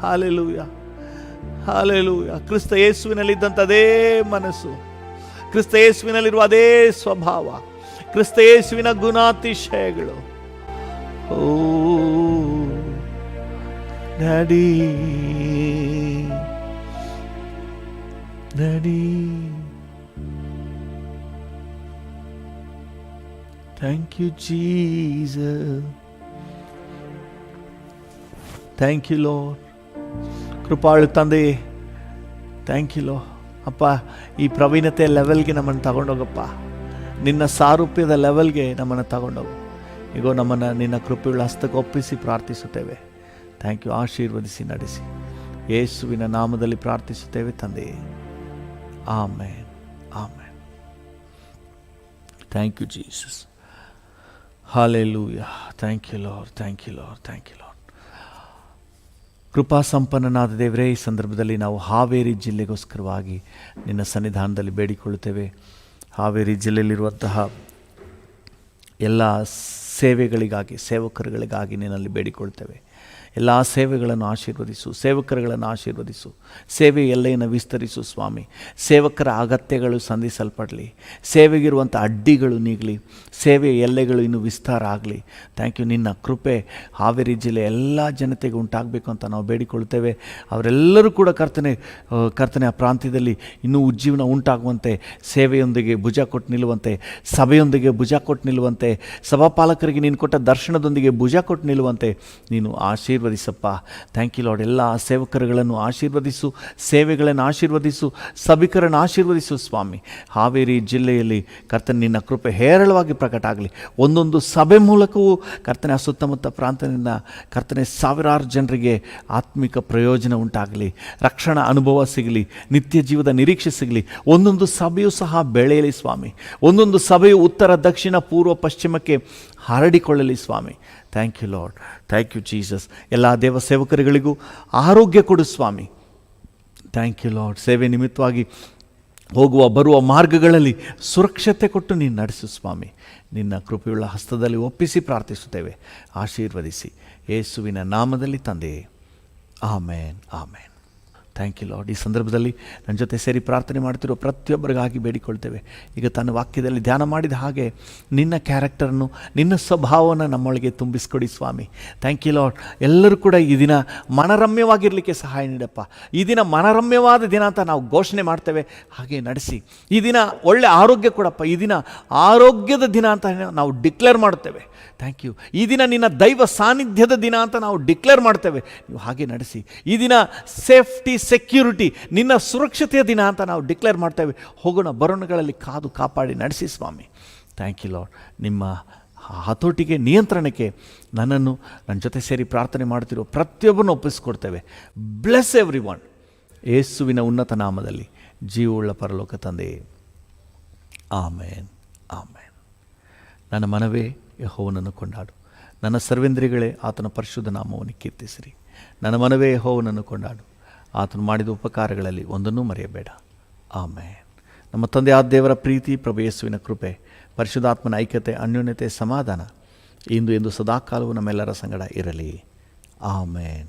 Hallelujah, hallelujah. ಕ್ರಿಸ್ತ ಯೇಸುವಿನಲ್ಲಿದ್ದಂಥ ಅದೇ ಮನಸ್ಸು, ಕ್ರಿಸ್ತ ಯೇಸುವಿನಲ್ಲಿರುವ ಅದೇ ಸ್ವಭಾವ, ಕ್ರಿಸ್ತ ಯೇಸುವಿನ ಗುಣಾತಿಶಯಗಳು. Oh daddy, daddy, thank you Jesus, thank you Lord. ಕೃಪಾಳು ತಂದೆ, ಥ್ಯಾಂಕ್ ಯು ಲಾರ್ಡ್. ಅಪ್ಪ, ಈ ಪ್ರವೀಣತೆಯ ಲೆವೆಲ್ಗೆ ನಮ್ಮನ್ನು ತಗೊಂಡೋಗಪ್ಪ, ನಿನ್ನ ಸಾರೂಪ್ಯದ ಲೆವೆಲ್ಗೆ ನಮ್ಮನ್ನು ತಗೊಂಡೋಗು. ಈಗೋ ನಮ್ಮನ್ನು ನಿನ್ನ ಕೃಪೆಗಳ ಹಸ್ತಕ್ಕೆ ಒಪ್ಪಿಸಿ ಪ್ರಾರ್ಥಿಸುತ್ತೇವೆ. Thank you. ಆಶೀರ್ವದಿಸಿ ನಡೆಸಿ, ಯೇಸುವಿನ ನಾಮದಲ್ಲಿ ಪ್ರಾರ್ಥಿಸುತ್ತೇವೆ ತಂದೆಯೇ. Amen, amen. Thank you Jesus. Hallelujah. Thank you lord, thank you lord, thank you Lord. ಕೃಪಾ ಸಂಪನ್ನನಾದ ದೇವರೇ, ಈ ಸಂದರ್ಭದಲ್ಲಿ ನಾವು ಹಾವೇರಿ ಜಿಲ್ಲೆಗೋಸ್ಕರವಾಗಿ ನಿನ್ನ ಸನ್ನಿಧಾನದಲ್ಲಿ ಬೇಡಿಕೊಳ್ಳುತ್ತೇವೆ. ಹಾವೇರಿ ಜಿಲ್ಲೆಯಲ್ಲಿರುವಂತಹ ಎಲ್ಲ ಸೇವೆಗಳಿಗಾಗಿ, ಸೇವಕರುಗಳಿಗಾಗಿ ನಿನ್ನಲ್ಲಿ ಬೇಡಿಕೊಳ್ತೇವೆ. ಎಲ್ಲ ಸೇವೆಗಳನ್ನು ಆಶೀರ್ವದಿಸು, ಸೇವಕರುಗಳನ್ನು ಆಶೀರ್ವದಿಸು, ಸೇವೆ ಎಲ್ಲೆಯನ್ನು ವಿಸ್ತರಿಸು ಸ್ವಾಮಿ. ಸೇವಕರ ಅಗತ್ಯಗಳು ಸಂಧಿಸಲ್ಪಡಲಿ, ಸೇವೆಗಿರುವಂಥ ಅಡ್ಡಿಗಳು ನೀಗಲಿ, ಸೇವೆಯ ಎಲ್ಲೆಗಳು ಇನ್ನೂ ವಿಸ್ತಾರ ಆಗಲಿ. Thank you. ನಿನ್ನ ಕೃಪೆ ಹಾವೇರಿ ಜಿಲ್ಲೆ ಎಲ್ಲ ಜನತೆಗೆ ಉಂಟಾಗಬೇಕು ಅಂತ ನಾವು ಬೇಡಿಕೊಳ್ತೇವೆ. ಅವರೆಲ್ಲರೂ ಕೂಡ ಕರ್ತನೆ ಆ ಪ್ರಾಂತ್ಯದಲ್ಲಿ ಇನ್ನೂ ಉಜ್ಜೀವನ ಉಂಟಾಗುವಂತೆ, ಸೇವೆಯೊಂದಿಗೆ ಭುಜ ಕೊಟ್ಟು ನಿಲ್ಲುವಂತೆ, ಸಭೆಯೊಂದಿಗೆ ಭುಜ ಕೊಟ್ಟು ನಿಲ್ಲುವಂತೆ, ಸಭಾಪಾಲಕರಿಗೆ ನೀನು ಕೊಟ್ಟ ದರ್ಶನದೊಂದಿಗೆ ಭುಜ ಕೊಟ್ಟು ನಿಲ್ಲುವಂತೆ ನೀನು ಆಶೀರ್ವದಿಸು ಆಶೀರ್ವದಿಸಪ್ಪ. Thank you Lord. ಎಲ್ಲ ಸೇವಕರುಗಳನ್ನು ಆಶೀರ್ವದಿಸು, ಸೇವೆಗಳನ್ನು ಆಶೀರ್ವದಿಸು, ಸಭಿಕರನ್ನು ಆಶೀರ್ವದಿಸು ಸ್ವಾಮಿ. ಹಾವೇರಿ ಜಿಲ್ಲೆಯಲ್ಲಿ ಕರ್ತನ ನಿನ್ನ ಕೃಪೆ ಹೇರಳವಾಗಿ ಪ್ರಕಟ ಆಗಲಿ. ಒಂದೊಂದು ಸಭೆ ಮೂಲಕವೂ ಕರ್ತನೆ ಆ ಸುತ್ತಮುತ್ತ ಪ್ರಾಂತದಿಂದ ಕರ್ತನೆ ಸಾವಿರಾರು ಜನರಿಗೆ ಆತ್ಮಿಕ ಪ್ರಯೋಜನ ಉಂಟಾಗಲಿ, ರಕ್ಷಣಾ ಅನುಭವ ಸಿಗಲಿ, ನಿತ್ಯ ಜೀವದ ನಿರೀಕ್ಷೆ ಸಿಗಲಿ. ಒಂದೊಂದು ಸಭೆಯೂ ಸಹ ಬೆಳೆಯಲಿ ಸ್ವಾಮಿ. ಒಂದೊಂದು ಸಭೆಯು ಉತ್ತರ, ದಕ್ಷಿಣ, ಪೂರ್ವ, ಪಶ್ಚಿಮಕ್ಕೆ ಹರಡಿಕೊಳ್ಳಲಿ ಸ್ವಾಮಿ. Thank you lord. Thank you Jesus. ಎಲ್ಲ ದೇವ ಸೇವಕರುಗಳಿಗೂ ಆರೋಗ್ಯ ಕೊಡು ಸ್ವಾಮಿ. Thank you lord. ಸೇವೆ ನಿಮಿತ್ತವಾಗಿ ಹೋಗುವ ಬರುವ ಮಾರ್ಗಗಳಲ್ಲಿ ಸುರಕ್ಷತೆ ಕೊಟ್ಟು ನೀನು ನಡೆಸು ಸ್ವಾಮಿ. ನಿನ್ನ ಕೃಪೆಯುಳ್ಳ ಹಸ್ತದಲ್ಲಿ ಒಪ್ಪಿಸಿ ಪ್ರಾರ್ಥಿಸುತ್ತೇವೆ. ಆಶೀರ್ವದಿಸಿ ಯೇಸುವಿನ ನಾಮದಲ್ಲಿ ತಂದೆಯೇ, amen, amen. Thank you lord. ಈ ಸಂದರ್ಭದಲ್ಲಿ ನನ್ನ ಜೊತೆ ಸೇರಿ ಪ್ರಾರ್ಥನೆ ಮಾಡ್ತಿರೋ ಪ್ರತಿಯೊಬ್ಬರಿಗಾಗಿ ಬೇಡಿಕೊಳ್ತೇವೆ. ಈಗ ತನ್ನ ವಾಕ್ಯದಲ್ಲಿ ಧ್ಯಾನ ಮಾಡಿದ ಹಾಗೆ ನಿನ್ನ ಕ್ಯಾರೆಕ್ಟರನ್ನು, ನಿನ್ನ ಸ್ವಭಾವವನ್ನು ನಮ್ಮೊಳಗೆ ತುಂಬಿಸ್ಕೊಡಿ ಸ್ವಾಮಿ. Thank you lord. ಎಲ್ಲರೂ ಕೂಡ ಈ ದಿನ ಮನರಮ್ಯವಾಗಿರಲಿಕ್ಕೆ ಸಹಾಯ ನೀಡಪ್ಪ. ಈ ದಿನ ಮನರಮ್ಯವಾದ ದಿನ ಅಂತ ನಾವು ಘೋಷಣೆ ಮಾಡ್ತೇವೆ, ಹಾಗೆ ನಡೆಸಿ. ಈ ದಿನ ಒಳ್ಳೆ ಆರೋಗ್ಯ ಕೊಡಪ್ಪ. ಈ ದಿನ ಆರೋಗ್ಯದ ದಿನ ಅಂತ ನಾವು ಡಿಕ್ಲೇರ್ ಮಾಡ್ತೇವೆ. Thank you. ಈ ದಿನ ನಿನ್ನ ದೈವ ಸಾನ್ನಿಧ್ಯದ ದಿನ ಅಂತ ನಾವು ಡಿಕ್ಲೇರ್ ಮಾಡ್ತೇವೆ. ನೀವು ಹಾಗೆ ನಡೆಸಿ. ಈ ದಿನ ಸೇಫ್ಟಿ, ಸೆಕ್ಯೂರಿಟಿ, ನಿನ್ನ ಸುರಕ್ಷತೆಯ ದಿನ ಅಂತ ನಾವು ಡಿಕ್ಲೇರ್ ಮಾಡ್ತೇವೆ. ಹೋಗೋಣ ಬರೋಣಗಳಲ್ಲಿ ಕಾದು ಕಾಪಾಡಿ ನಡೆಸಿ ಸ್ವಾಮಿ. Thank you lord. ನಿಮ್ಮ ಹತೋಟಿಗೆ, ನಿಯಂತ್ರಣಕ್ಕೆ ನನ್ನನ್ನು, ನನ್ನ ಜೊತೆ ಸೇರಿ ಪ್ರಾರ್ಥನೆ ಮಾಡ್ತಿರೋ ಪ್ರತಿಯೊಬ್ಬರನ್ನು ಒಪ್ಪಿಸ್ಕೊಡ್ತೇವೆ. Bless every one. ಯೇಸುವಿನ ಉನ್ನತ ನಾಮದಲ್ಲಿ ಜೀವವುಳ್ಳ ಪರಲೋಕ ತಂದೆಯೇ, ಆಮೇನ್, ಆಮೇನ್. ನನ್ನ ಮನವೇ ಯೆಹೋವನನ್ನು ಕೊಂಡಾಡು, ನನ್ನ ಸರ್ವೇಂದ್ರಿಯಗಳೇ ಆತನ ಪರಿಶುದ್ಧ ನಾಮವನ್ನು ಕೀರ್ತಿಸಿರಿ. ನನ್ನ ಮನವೇ ಯೆಹೋವನನ್ನು ಕೊಂಡಾಡು, ಆತನು ಮಾಡಿದ ಉಪಕಾರಗಳಲ್ಲಿ ಒಂದನ್ನೂ ಮರೆಯಬೇಡ. ಆಮೇನ್. ನಮ್ಮ ತಂದೆಯಾದ ದೇವರ ಪ್ರೀತಿ, ಪ್ರಭು ಯೇಸುವಿನ ಕೃಪೆ, ಪರಿಶುದ್ಧಾತ್ಮನ ಐಕ್ಯತೆ, ಅನ್ಯೋನ್ಯತೆ, ಸಮಾಧಾನ ಇಂದು ಎಂದು ಸದಾಕಾಲವೂ ನಮ್ಮೆಲ್ಲರ ಸಂಗಡ ಇರಲಿ. ಆಮೇನ್.